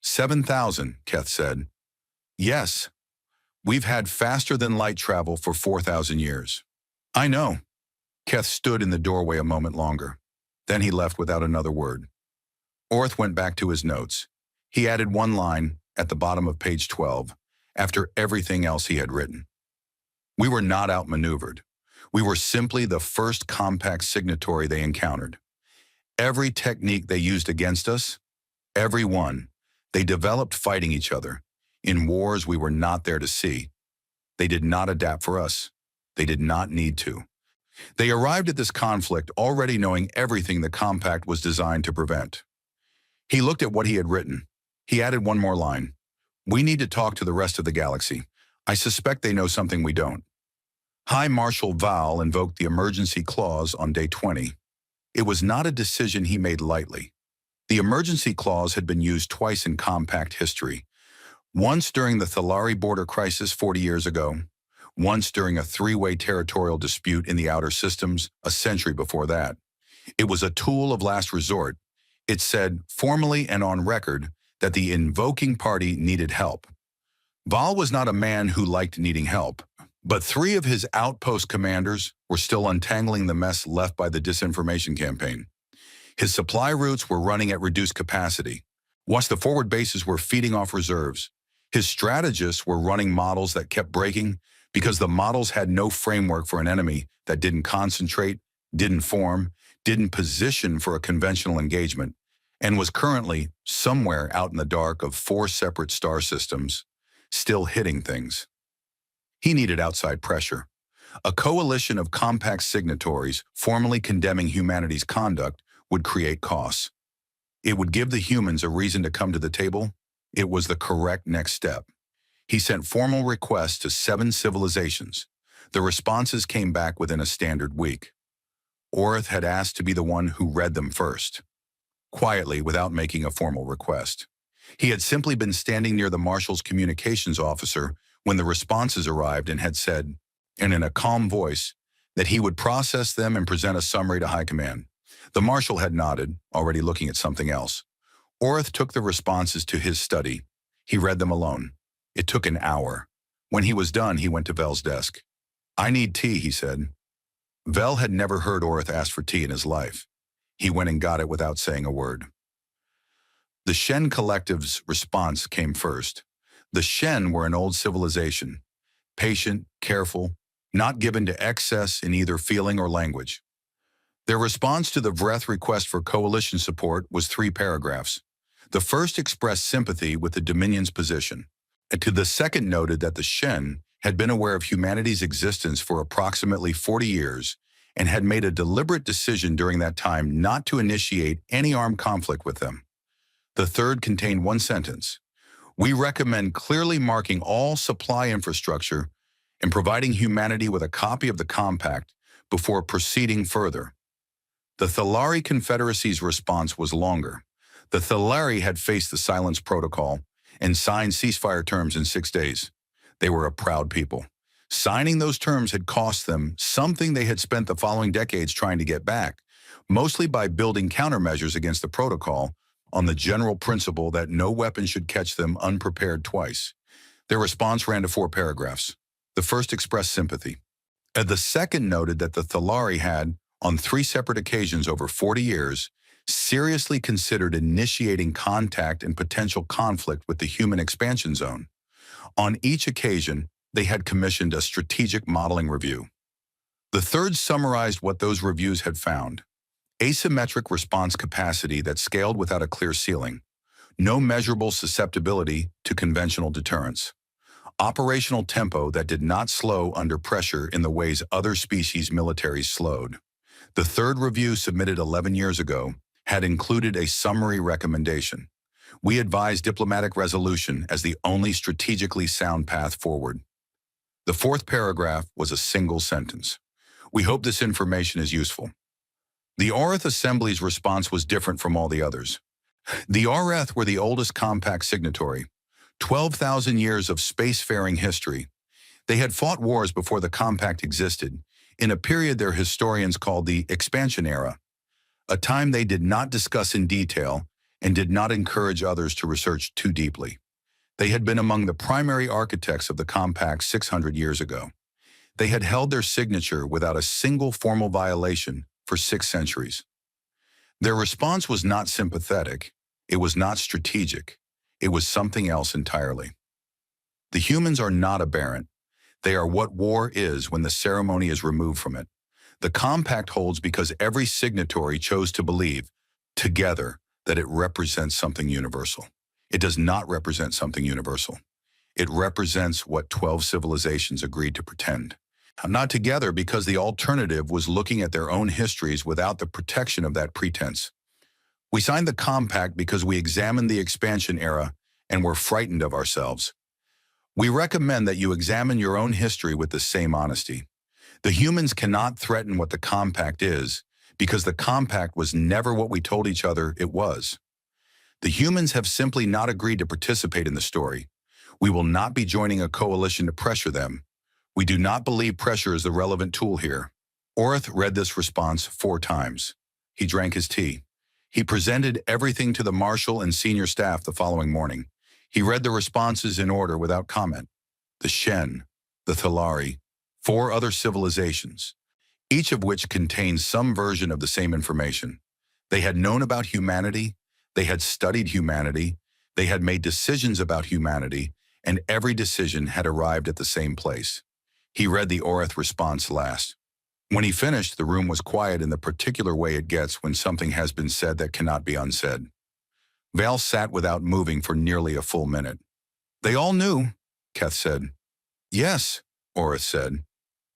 A: 7,000, Keth said. Yes, we've had faster-than-light travel for 4,000 years. I know. Keth stood in the doorway a moment longer. Then he left without another word. Orth went back to his notes. He added one line at the bottom of page 12, after everything else he had written. We were not outmaneuvered. We were simply the first compact signatory they encountered. Every technique they used against us, every one, they developed fighting each other, in wars we were not there to see. They did not adapt for us. They did not need to. They arrived at this conflict already knowing everything the compact was designed to prevent. He looked at what he had written. He added one more line. We need to talk to the rest of the galaxy. I suspect they know something we don't. High Marshal Val invoked the emergency clause on day 20. It was not a decision he made lightly. The emergency clause had been used twice in compact history. Once during the Thalari border crisis 40 years ago, once during a three-way territorial dispute in the outer systems a century before that. It was a tool of last resort. It said, formally and on record, that the invoking party needed help. Val was not a man who liked needing help, but three of his outpost commanders were still untangling the mess left by the disinformation campaign. His supply routes were running at reduced capacity, whilst the forward bases were feeding off reserves. His strategists were running models that kept breaking because the models had no framework for an enemy that didn't concentrate, didn't form, didn't position for a conventional engagement, and was currently somewhere out in the dark of 4 separate star systems, still hitting things. He needed outside pressure. A coalition of compact signatories formally condemning humanity's conduct would create costs. It would give the humans a reason to come to the table. It was the correct next step. He sent formal requests to 7 civilizations. The responses came back within a standard week. Orth had asked to be the one who read them first, quietly without making a formal request. He had simply been standing near the Marshal's communications officer when the responses arrived and had said, and in a calm voice, that he would process them and present a summary to High Command. The Marshal had nodded, already looking at something else. Orth took the responses to his study. He read them alone. It took an hour. When he was done, he went to Vel's desk. I need tea, he said. Vel had never heard Orth ask for tea in his life. He went and got it without saying a word. The Shen Collective's response came first. The Shen were an old civilization, patient, careful, not given to excess in either feeling or language. Their response to the Vreth request for coalition support was 3 paragraphs. The first expressed sympathy with the Dominion's position, and to the second noted that the Shen had been aware of humanity's existence for approximately 40 years and had made a deliberate decision during that time not to initiate any armed conflict with them. The third contained one sentence: "We recommend clearly marking all supply infrastructure and providing humanity with a copy of the compact before proceeding further." The Thalari Confederacy's response was longer. The Thalari had faced the Silence Protocol and signed ceasefire terms in 6 days. They were a proud people. Signing those terms had cost them something they had spent the following decades trying to get back, mostly by building countermeasures against the protocol on the general principle that no weapon should catch them unprepared twice. Their response ran to 4 paragraphs. The first expressed sympathy. The second noted that the Thalari had, on 3 separate occasions over 40 years, seriously considered initiating contact and potential conflict with the human expansion zone. On each occasion, they had commissioned a strategic modeling review. The third summarized what those reviews had found: asymmetric response capacity that scaled without a clear ceiling, no measurable susceptibility to conventional deterrence, operational tempo that did not slow under pressure in the ways other species' militaries slowed. The third review, submitted 11 years ago, had included a summary recommendation: "We advise diplomatic resolution as the only strategically sound path forward." The fourth paragraph was a single sentence: "We hope this information is useful." The Oreth Assembly's response was different from all the others. The Oreth were the oldest compact signatory, 12,000 years of spacefaring history. They had fought wars before the compact existed, in a period their historians called the Expansion Era, a time they did not discuss in detail and did not encourage others to research too deeply. They had been among the primary architects of the compact 600 years ago. They had held their signature without a single formal violation for 6 centuries. Their response was not sympathetic, it was not strategic, it was something else entirely. The humans are not aberrant. They are what war is when the ceremony is removed from it. The compact holds because every signatory chose to believe, together, that it represents something universal. It does not represent something universal. It represents what 12 civilizations agreed to pretend. Not together because the alternative was looking at their own histories without the protection of that pretense. We signed the compact because we examined the expansion era and were frightened of ourselves. We recommend that you examine your own history with the same honesty. The humans cannot threaten what the compact is because the compact was never what we told each other it was. The humans have simply not agreed to participate in the story. We will not be joining a coalition to pressure them. We do not believe pressure is the relevant tool here. Oreth read this response 4 times. He drank his tea. He presented everything to the marshal and senior staff the following morning. He read the responses in order without comment. The Shen, the Thalari, 4 other civilizations, each of which contains some version of the same information. They had known about humanity, they had studied humanity, they had made decisions about humanity, and every decision had arrived at the same place. He read the Oreth response last. When he finished, the room was quiet in the particular way it gets when something has been said that cannot be unsaid. Val sat without moving for nearly a full minute. "They all knew," Keth said. "Yes," Oreth said.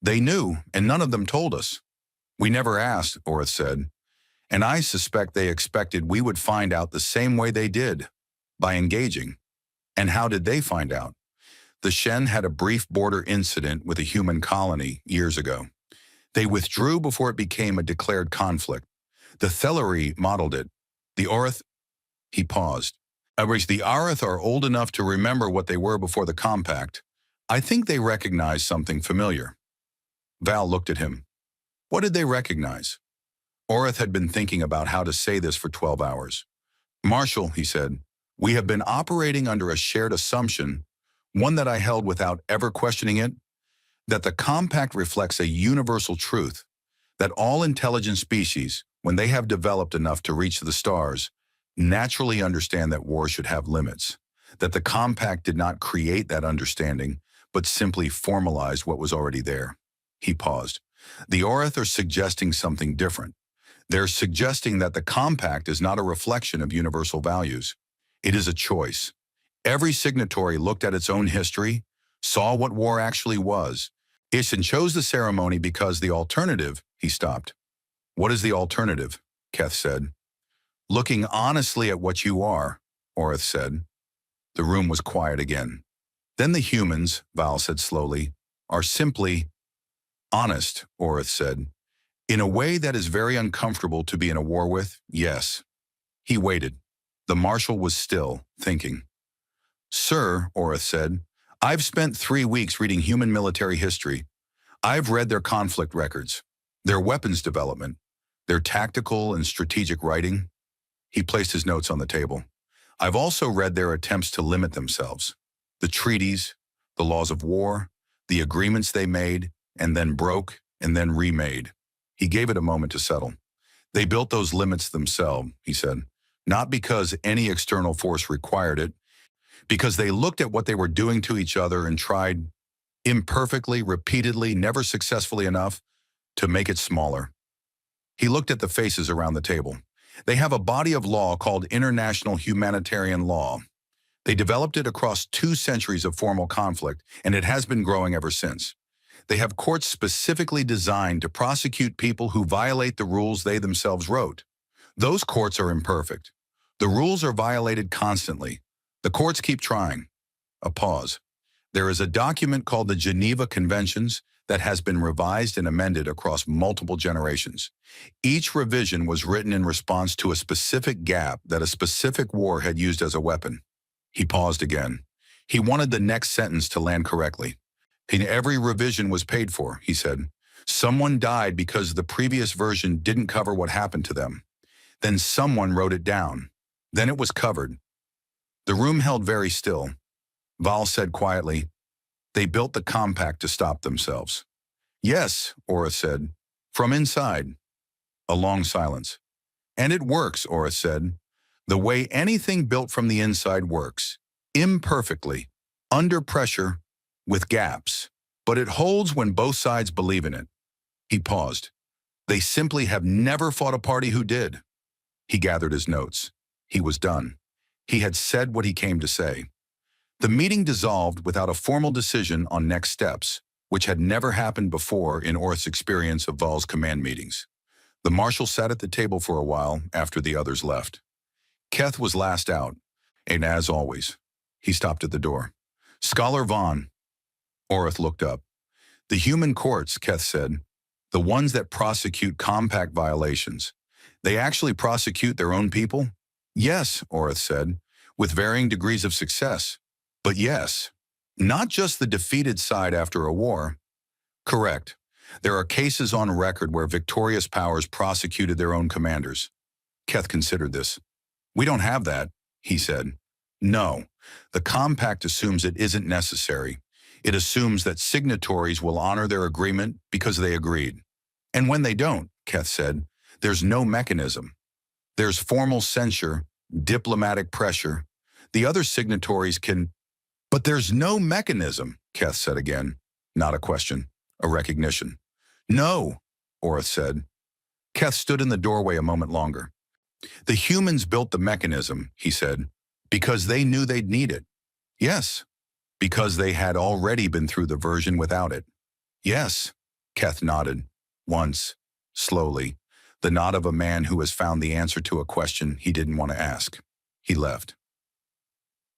A: "They knew, and none of them told us." "We never asked," Oreth said. "And I suspect they expected we would find out the same way they did, by engaging." "And how did they find out?" "The Shen had a brief border incident with a human colony years ago. They withdrew before it became a declared conflict. The Thalari modeled it. The Oreth..." He paused. "I wish the Oreth are old enough to remember what they were before the compact. I think they recognized something familiar." Val looked at him. What did they recognize? Oreth had been thinking about how to say this for 12 hours. "Marshal," he said, "we have been operating under a shared assumption, one that I held without ever questioning it, that the compact reflects a universal truth, that all intelligent species, when they have developed enough to reach the stars, naturally understand that war should have limits, that the compact did not create that understanding, but simply formalized what was already there." He paused. "The Oreth are suggesting something different. They're suggesting that the compact is not a reflection of universal values. It is a choice. Every signatory looked at its own history, saw what war actually was, and chose the ceremony because the alternative He stopped. What is the alternative? Keth said. Looking honestly at what you are, Orith said. The room was quiet again. Then the humans, Val said slowly, are simply honest, Orith said. In a way that is very uncomfortable to be in a war with, yes. He waited. The marshal was still, thinking. Sir, Orith said, I've spent 3 weeks reading human military history. I've read their conflict records, their weapons development, their tactical and strategic writing. He placed his notes on the table. I've also read their attempts to limit themselves, the treaties, the laws of war, the agreements they made, and then broke, and then remade. He gave it a moment to settle. They built those limits themselves, he said, not because any external force required it, because they looked at what they were doing to each other and tried, imperfectly, repeatedly, never successfully enough, to make it smaller. He looked at the faces around the table. They have a body of law called international humanitarian law. They developed it across 2 centuries of formal conflict, and it has been growing ever since. They have courts specifically designed to prosecute people who violate the rules they themselves wrote. Those courts are imperfect. The rules are violated constantly. The courts keep trying. A pause. There is a document called the Geneva Conventions that has been revised and amended across multiple generations. Each revision was written in response to a specific gap that a specific war had used as a weapon. He paused again. He wanted the next sentence to land correctly. And every revision was paid for, he said. Someone died because the previous version didn't cover what happened to them. Then someone wrote it down. Then it was covered. The room held very still. Val said quietly, they built the compact to stop themselves. Yes, Orith said, from inside. A long silence. And it works, Orith said. The way anything built from the inside works. Imperfectly, under pressure, with gaps. But it holds when both sides believe in it. He paused. They simply have never fought a party who did. He gathered his notes. He was done. He had said what he came to say. The meeting dissolved without a formal decision on next steps, which had never happened before in Orth's experience of Val's command meetings. The marshal sat at the table for a while after the others left. Keth was last out, and as always, he stopped at the door. Scholar Vaughn. Orith looked up. The human courts, Keth said, the ones that prosecute compact violations, they actually prosecute their own people? Yes, Orith said, with varying degrees of success. But yes, not just the defeated side after a war. Correct. There are cases on record where victorious powers prosecuted their own commanders. Keth considered this. We don't have that, he said. No, the compact assumes it isn't necessary. It assumes that signatories will honor their agreement because they agreed. And when they don't, Keth said, there's no mechanism. There's formal censure, diplomatic pressure. The other signatories can... But there's no mechanism, Keth said again. Not a question, a recognition. No, Orith said. Keth stood in the doorway a moment longer. The humans built the mechanism, he said, because they knew they'd need it. Yes, because they had already been through the version without it. Yes, Keth nodded, once, slowly, the nod of a man who has found the answer to a question he didn't want to ask. He left.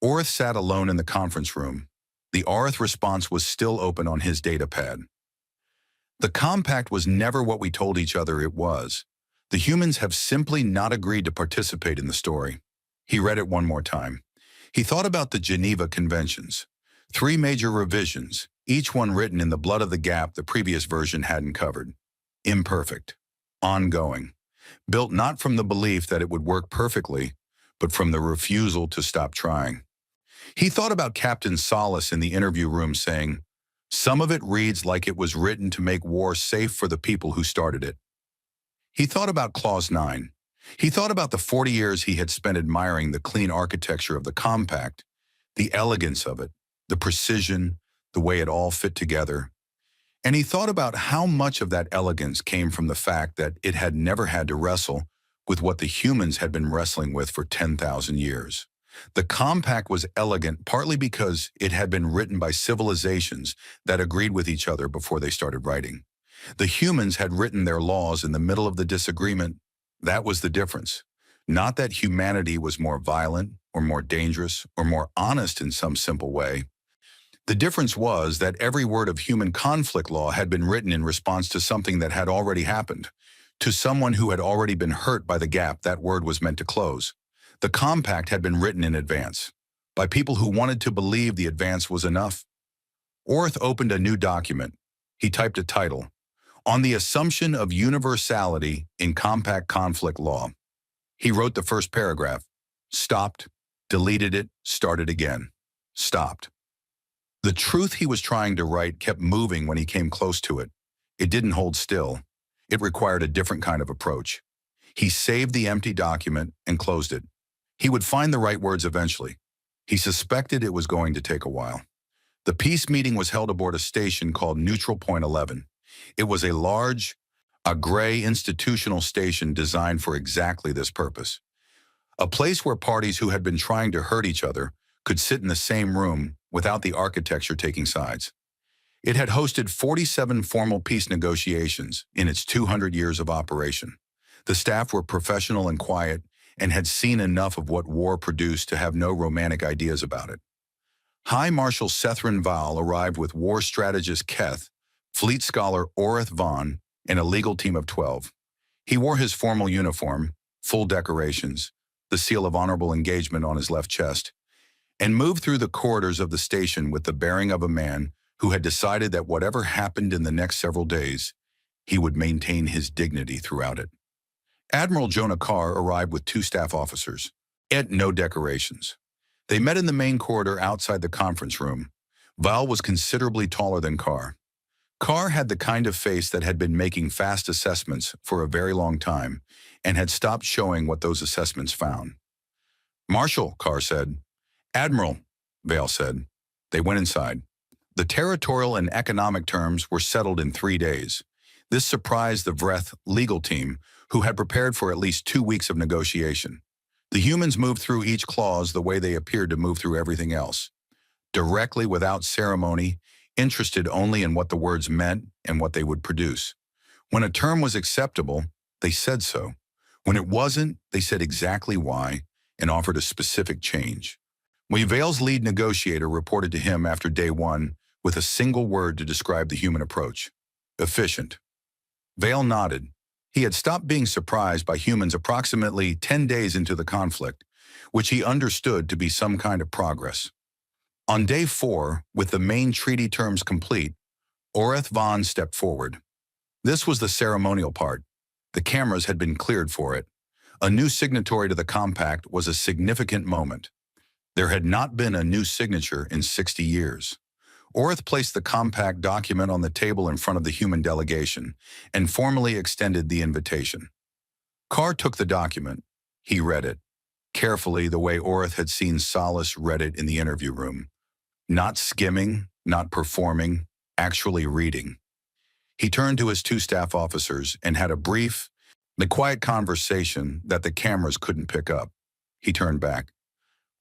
A: Orith sat alone in the conference room. The Orith response was still open on his data pad. The compact was never what we told each other it was. The humans have simply not agreed to participate in the story. He read it one more time. He thought about the Geneva Conventions. 3 major revisions, each one written in the blood of the gap the previous version hadn't covered. Imperfect. Ongoing. Built not from the belief that it would work perfectly, but from the refusal to stop trying. He thought about Captain Solace in the interview room saying, some of it reads like it was written to make war safe for the people who started it. He thought about Clause 9. He thought about the 40 years he had spent admiring the clean architecture of the compact, the elegance of it, the precision, the way it all fit together. And he thought about how much of that elegance came from the fact that it had never had to wrestle with what the humans had been wrestling with for 10,000 years. The compact was elegant partly because it had been written by civilizations that agreed with each other before they started writing. The humans had written their laws in the middle of the disagreement. That was the difference. Not that humanity was more violent, or more dangerous, or more honest in some simple way. The difference was that every word of human conflict law had been written in response to something that had already happened, to someone who had already been hurt by the gap that word was meant to close. The compact had been written in advance, by people who wanted to believe the advance was enough. Orth opened a new document. He typed a title, On the Assumption of Universality in Compact Conflict Law. He wrote the first paragraph, stopped, deleted it, started again, stopped. The truth he was trying to write kept moving when he came close to it. It didn't hold still. It required a different kind of approach. He saved the empty document and closed it. He would find the right words eventually. He suspected it was going to take a while. The peace meeting was held aboard a station called Neutral Point 11. It was a gray institutional station designed for exactly this purpose. A place where parties who had been trying to hurt each other could sit in the same room without the architecture taking sides. It had hosted 47 formal peace negotiations in its 200 years of operation. The staff were professional and quiet and had seen enough of what war produced to have no romantic ideas about it. High Marshal Sethran Val arrived with war strategist Keth, fleet scholar Orith Vaughn, and a legal team of 12. He wore his formal uniform, full decorations, the seal of honorable engagement on his left chest, and moved through the corridors of the station with the bearing of a man who had decided that whatever happened in the next several days, he would maintain his dignity throughout it. Admiral Jonah Carr arrived with 2 staff officers, yet no decorations. They met in the main corridor outside the conference room. Val was considerably taller than Carr. Carr had the kind of face that had been making fast assessments for a very long time and had stopped showing what those assessments found. Marshal, Carr said. Admiral, Val said. They went inside. The territorial and economic terms were settled in 3 days. This surprised the Vreth legal team, who had prepared for at least 2 weeks of negotiation. The humans moved through each clause the way they appeared to move through everything else, directly without ceremony, interested only in what the words meant and what they would produce. When a term was acceptable, they said so. When it wasn't, they said exactly why and offered a specific change. Val's lead negotiator reported to him after day 1 with a single word to describe the human approach: efficient. Val nodded. He had stopped being surprised by humans approximately 10 days into the conflict, which he understood to be some kind of progress. On day 4, with the main treaty terms complete, Orith Vaughn stepped forward. This was the ceremonial part. The cameras had been cleared for it. A new signatory to the compact was a significant moment. There had not been a new signature in 60 years. Orith placed the compact document on the table in front of the human delegation and formally extended the invitation. Carr took the document. He read it, carefully the way Orith had seen Solace read it in the interview room. Not skimming, not performing, actually reading. He turned to his 2 staff officers and had a brief, the quiet conversation that the cameras couldn't pick up. He turned back.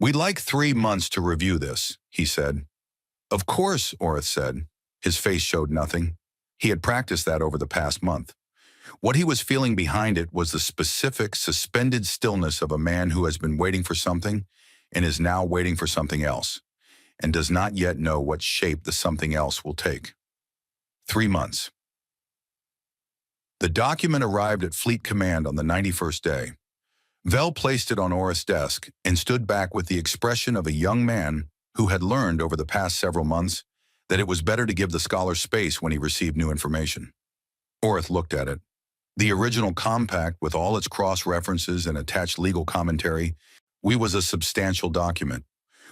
A: We'd like 3 months to review this, he said. Of course, Orith said. His face showed nothing. He had practiced that over the past month. What he was feeling behind it was the specific, suspended stillness of a man who has been waiting for something and is now waiting for something else, and does not yet know what shape the something else will take. 3 months. The document arrived at Fleet Command on the 91st day. Vel placed it on Orith's desk and stood back with the expression of a young man who had learned over the past several months that it was better to give the scholar space when he received new information. Orith looked at it. The original compact, with all its cross-references and attached legal commentary, was a substantial document.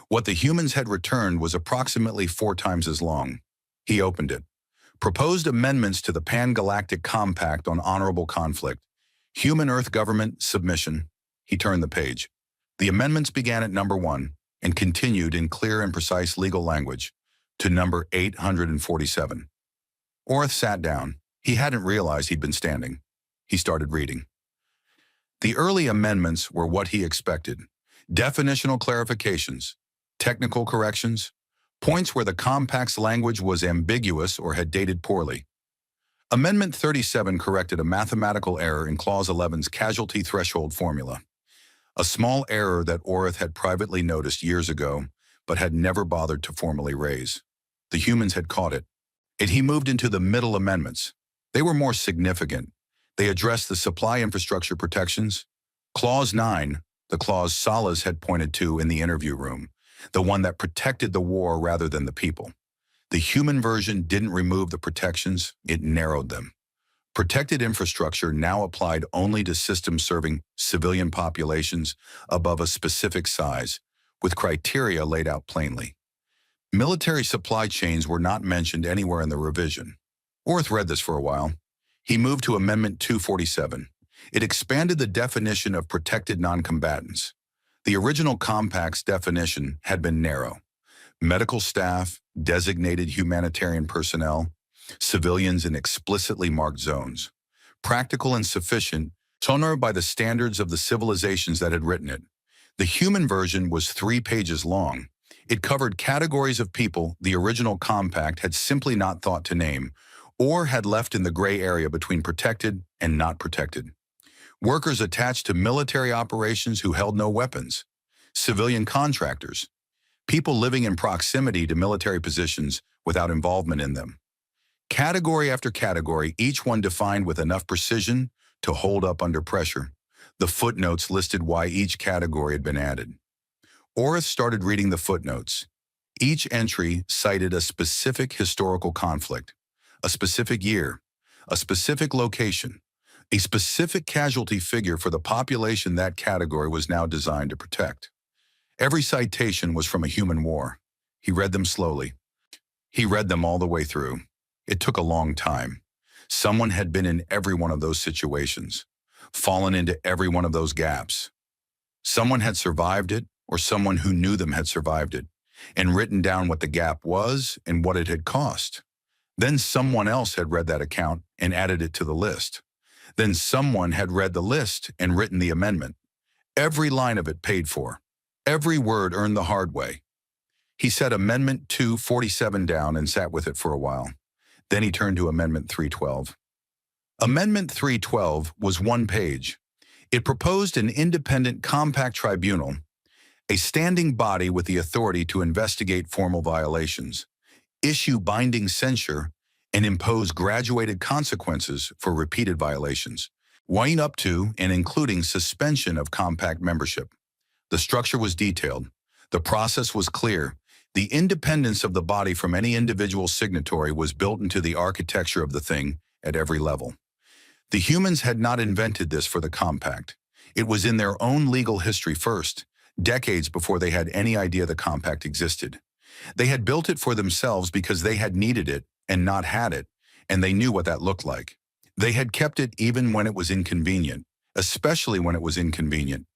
A: What the humans had returned was approximately 4 times as long. He opened it. Proposed amendments to the Pan-Galactic Compact on Honorable Conflict. Human Earth Government Submission. He turned the page. The amendments began at number 1 and continued in clear and precise legal language to number 847. Orith sat down. He hadn't realized he'd been standing. He started reading. The early amendments were what he expected. Definitional clarifications, technical corrections, points where the compact's language was ambiguous or had dated poorly. Amendment 37 corrected a mathematical error in Clause 11's casualty threshold formula, a small error that Orth had privately noticed years ago, but had never bothered to formally raise. The humans had caught it, and he moved into the middle amendments. They were more significant. They addressed the supply infrastructure protections. Clause 9, the clause Salas had pointed to in the interview room, the one that protected the war rather than the people. The human version didn't remove the protections, it narrowed them. Protected infrastructure now applied only to systems serving civilian populations above a specific size, with criteria laid out plainly. Military supply chains were not mentioned anywhere in the revision. Orth read this for a while. He moved to Amendment 247. It expanded the definition of protected noncombatants. The original compact's definition had been narrow. Medical staff, designated humanitarian personnel, civilians in explicitly marked zones. Practical and sufficient, honor by the standards of the civilizations that had written it. The human version was 3 pages long. It covered categories of people the original compact had simply not thought to name, or had left in the gray area between protected and not protected. Workers attached to military operations who held no weapons. Civilian contractors. People living in proximity to military positions without involvement in them. Category after category, each one defined with enough precision to hold up under pressure. The footnotes listed why each category had been added. Orth started reading the footnotes. Each entry cited a specific historical conflict, a specific year, a specific location, a specific casualty figure for the population that category was now designed to protect. Every citation was from a human war. He read them slowly. He read them all the way through. It took a long time. Someone had been in every one of those situations, fallen into every one of those gaps. Someone had survived it, or someone who knew them had survived it, and written down what the gap was and what it had cost. Then someone else had read that account and added it to the list. Then someone had read the list and written the amendment. Every line of it paid for. Every word earned the hard way. He set Amendment 247 down and sat with it for a while. Then he turned to Amendment 312. Amendment 312 was 1 page. It proposed an independent compact tribunal, a standing body with the authority to investigate formal violations, issue binding censure, and impose graduated consequences for repeated violations, weighing up to and including suspension of compact membership. The structure was detailed. The process was clear. The independence of the body from any individual signatory was built into the architecture of the thing at every level. The humans had not invented this for the compact. It was in their own legal history first, decades before they had any idea the compact existed. They had built it for themselves because they had needed it and not had it, and they knew what that looked like. They had kept it even when it was inconvenient, especially when it was inconvenient.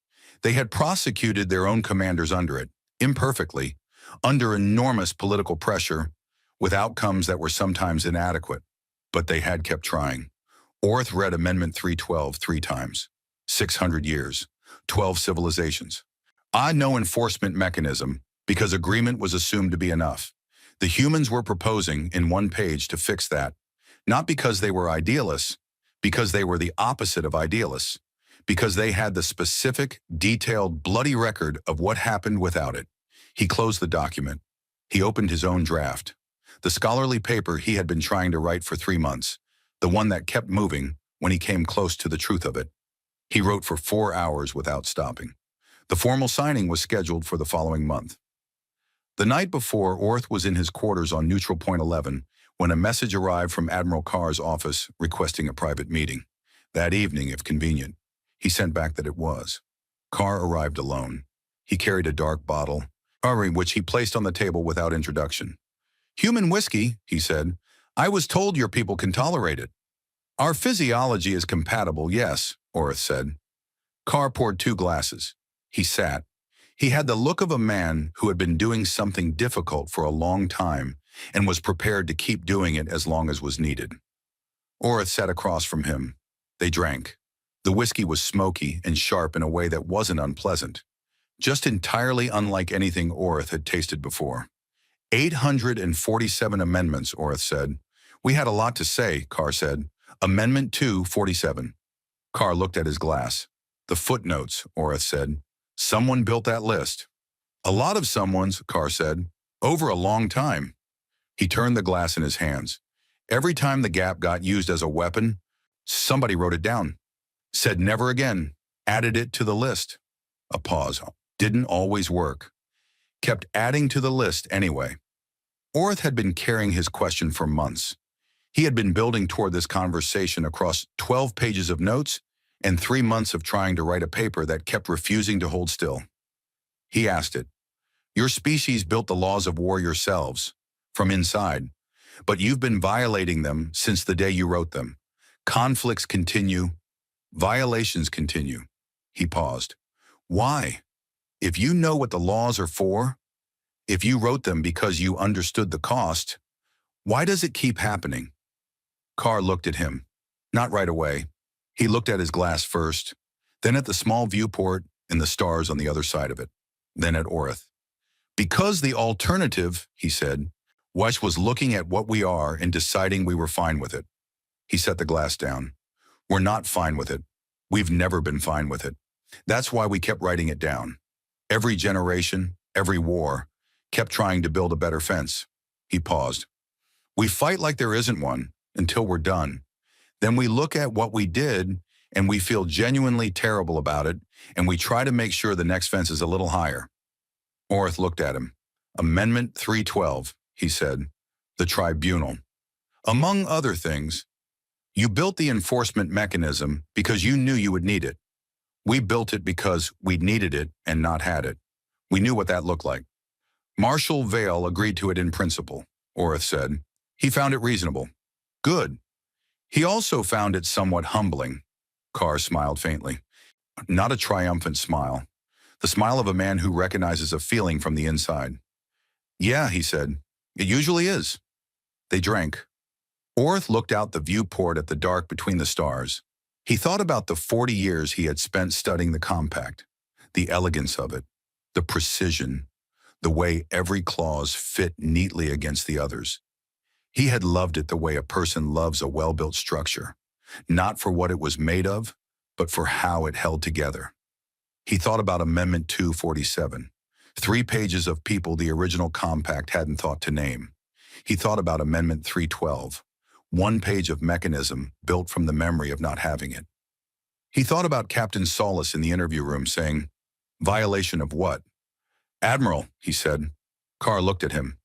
A: They had prosecuted their own commanders under it, imperfectly, under enormous political pressure, with outcomes that were sometimes inadequate, but they had kept trying. Orth read Amendment 312 3 times. 600 years, 12 civilizations. No enforcement mechanism, because agreement was assumed to be enough. The humans were proposing in 1 page to fix that, not because they were idealists, because they were the opposite of idealists, because they had the specific, detailed, bloody record of what happened without it. He closed the document. He opened his own draft, the scholarly paper he had been trying to write for 3 months, the one that kept moving when he came close to the truth of it. He wrote for 4 hours without stopping. The formal signing was scheduled for the following month. The night before, Orth was in his quarters on Neutral Point 11 when a message arrived from Admiral Carr's office requesting a private meeting. That evening, if convenient. He sent back that it was. Carr arrived alone. He carried a dark bottle, which he placed on the table without introduction. "Human whiskey," he said. "I was told your people can tolerate it." "Our physiology is compatible, yes," Orth said. Carr poured 2 glasses. He sat. He had the look of a man who had been doing something difficult for a long time and was prepared to keep doing it as long as was needed. Orth sat across from him. They drank. The whiskey was smoky and sharp in a way that wasn't unpleasant, just entirely unlike anything Orth had tasted before. 847 amendments, Orth said. We had a lot to say, Carr said. Amendment 247. Carr looked at his glass. The footnotes, Orth said. Someone built that list. A lot of someone's, Carr said. Over a long time. He turned the glass in his hands. Every time the gap got used as a weapon, somebody wrote it down. Said never again. Added it to the list. A pause. Didn't always work. Kept adding to the list anyway. Orth had been carrying his question for months. He had been building toward this conversation across 12 pages of notes and 3 months of trying to write a paper that kept refusing to hold still. He asked it. Your species built the laws of war yourselves, from inside, but you've been violating them since the day you wrote them. Conflicts continue. Violations continue. He paused. Why? If you know what the laws are for, if you wrote them because you understood the cost, why does it keep happening? Carr looked at him. Not right away. He looked at his glass first, then at the small viewport and the stars on the other side of it, then at Orth. Because the alternative, he said, Wesh was looking at what we are and deciding we were fine with it. He set the glass down. We're not fine with it. We've never been fine with it. That's why we kept writing it down. Every generation, every war, kept trying to build a better fence. He paused. We fight like there isn't one until we're done. Then we look at what we did and we feel genuinely terrible about it, and we try to make sure the next fence is a little higher. Orth looked at him. Amendment 312, he said. The tribunal. Among other things, you built the enforcement mechanism because you knew you would need it. We built it because we needed it and not had it. We knew what that looked like. Marshal Vale agreed to it in principle, Orth said. He found it reasonable. Good. He also found it somewhat humbling. Carr smiled faintly. Not a triumphant smile. The smile of a man who recognizes a feeling from the inside. Yeah, he said. It usually is. They drank. Orth looked out the viewport at the dark between the stars. He thought about the 40 years he had spent studying the compact, the elegance of it, the precision, the way every clause fit neatly against the others. He had loved it the way a person loves a well-built structure, not for what it was made of, but for how it held together. He thought about Amendment 247, 3 pages of people the original compact hadn't thought to name. He thought about Amendment 312, 1 page of mechanism built from the memory of not having it. He thought about Captain Solace in the interview room saying, violation of what? Admiral, he said. Carr looked at him.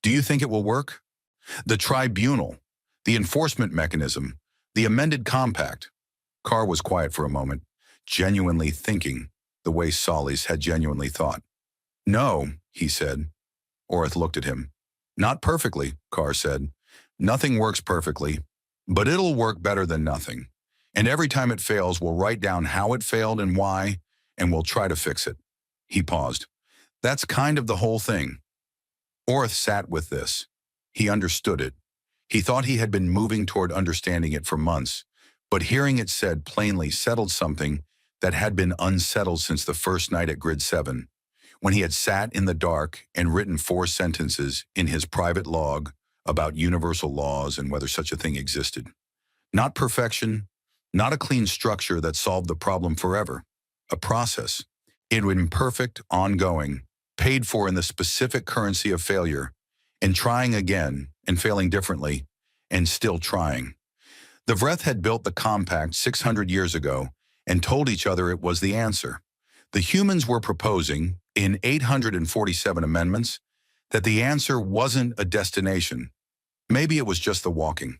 A: Do you think it will work? The tribunal, the enforcement mechanism, the amended compact. Carr was quiet for a moment, genuinely thinking the way Solis had genuinely thought. No, he said. Orth looked at him. Not perfectly, Carr said. Nothing works perfectly, but it'll work better than nothing. And every time it fails, we'll write down how it failed and why, and we'll try to fix it. He paused. That's kind of the whole thing. Orth sat with this. He understood it. He thought he had been moving toward understanding it for months, but hearing it said plainly settled something that had been unsettled since the first night at Grid 7, when he had sat in the dark and written 4 sentences in his private log about universal laws and whether such a thing existed. Not perfection, not a clean structure that solved the problem forever. A process. Imperfect, ongoing, paid for in the specific currency of failure, and trying again and failing differently, and still trying. The Vreth had built the compact 600 years ago and told each other it was the answer. The humans were proposing, in 847 amendments, that the answer wasn't a destination. Maybe it was just the walking.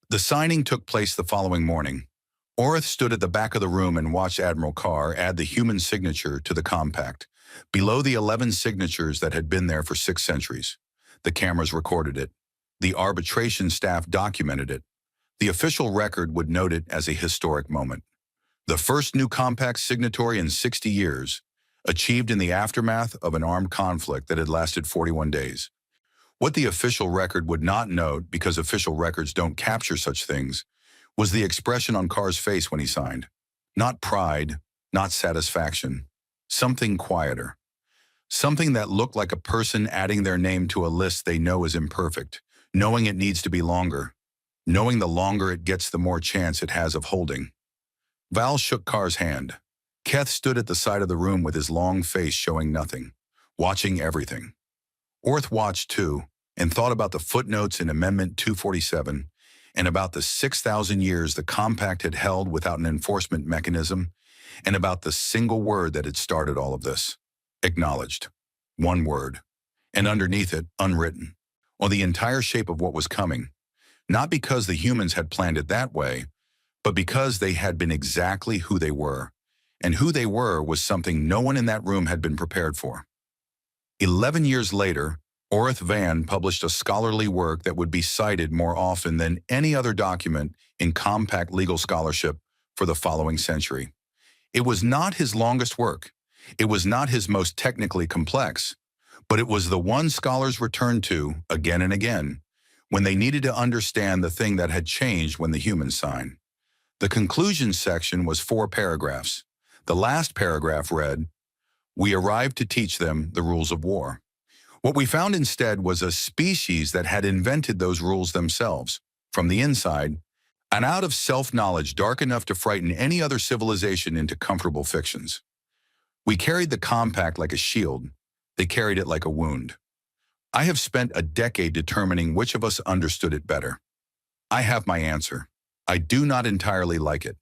A: The signing took place the following morning. Orth stood at the back of the room and watched Admiral Carr add the human signature to the compact, below the 11 signatures that had been there for 6 centuries. The cameras recorded it. The arbitration staff documented it. The official record would note it as a historic moment. The first new compact signatory in 60 years, achieved in the aftermath of an armed conflict that had lasted 41 days. What the official record would not note, because official records don't capture such things, was the expression on Carr's face when he signed. Not pride, not satisfaction. Something quieter. Something that looked like a person adding their name to a list they know is imperfect, knowing it needs to be longer, knowing the longer it gets, the more chance it has of holding. Val shook Carr's hand. Keth stood at the side of the room with his long face showing nothing, watching everything. Orth watched too, and thought about the footnotes in Amendment 247, and about the 6,000 years the compact had held without an enforcement mechanism, and about the single word that had started all of this. Acknowledged. One word. And underneath it, unwritten. On the entire shape of what was coming. Not because the humans had planned it that way, but because they had been exactly who they were. And who they were was something no one in that room had been prepared for. 11 years later, Orth Van published a scholarly work that would be cited more often than any other document in compact legal scholarship for the following century. It was not his longest work. It was not his most technically complex, but it was the one scholars returned to again and again when they needed to understand the thing that had changed when the humans signed. The conclusion section was 4 paragraphs. The last paragraph read, "We arrived to teach them the rules of war." What we found instead was a species that had invented those rules themselves, from the inside, and out of self-knowledge dark enough to frighten any other civilization into comfortable fictions. We carried the compact like a shield. They carried it like a wound. I have spent a decade determining which of us understood it better. I have my answer. I do not entirely like it.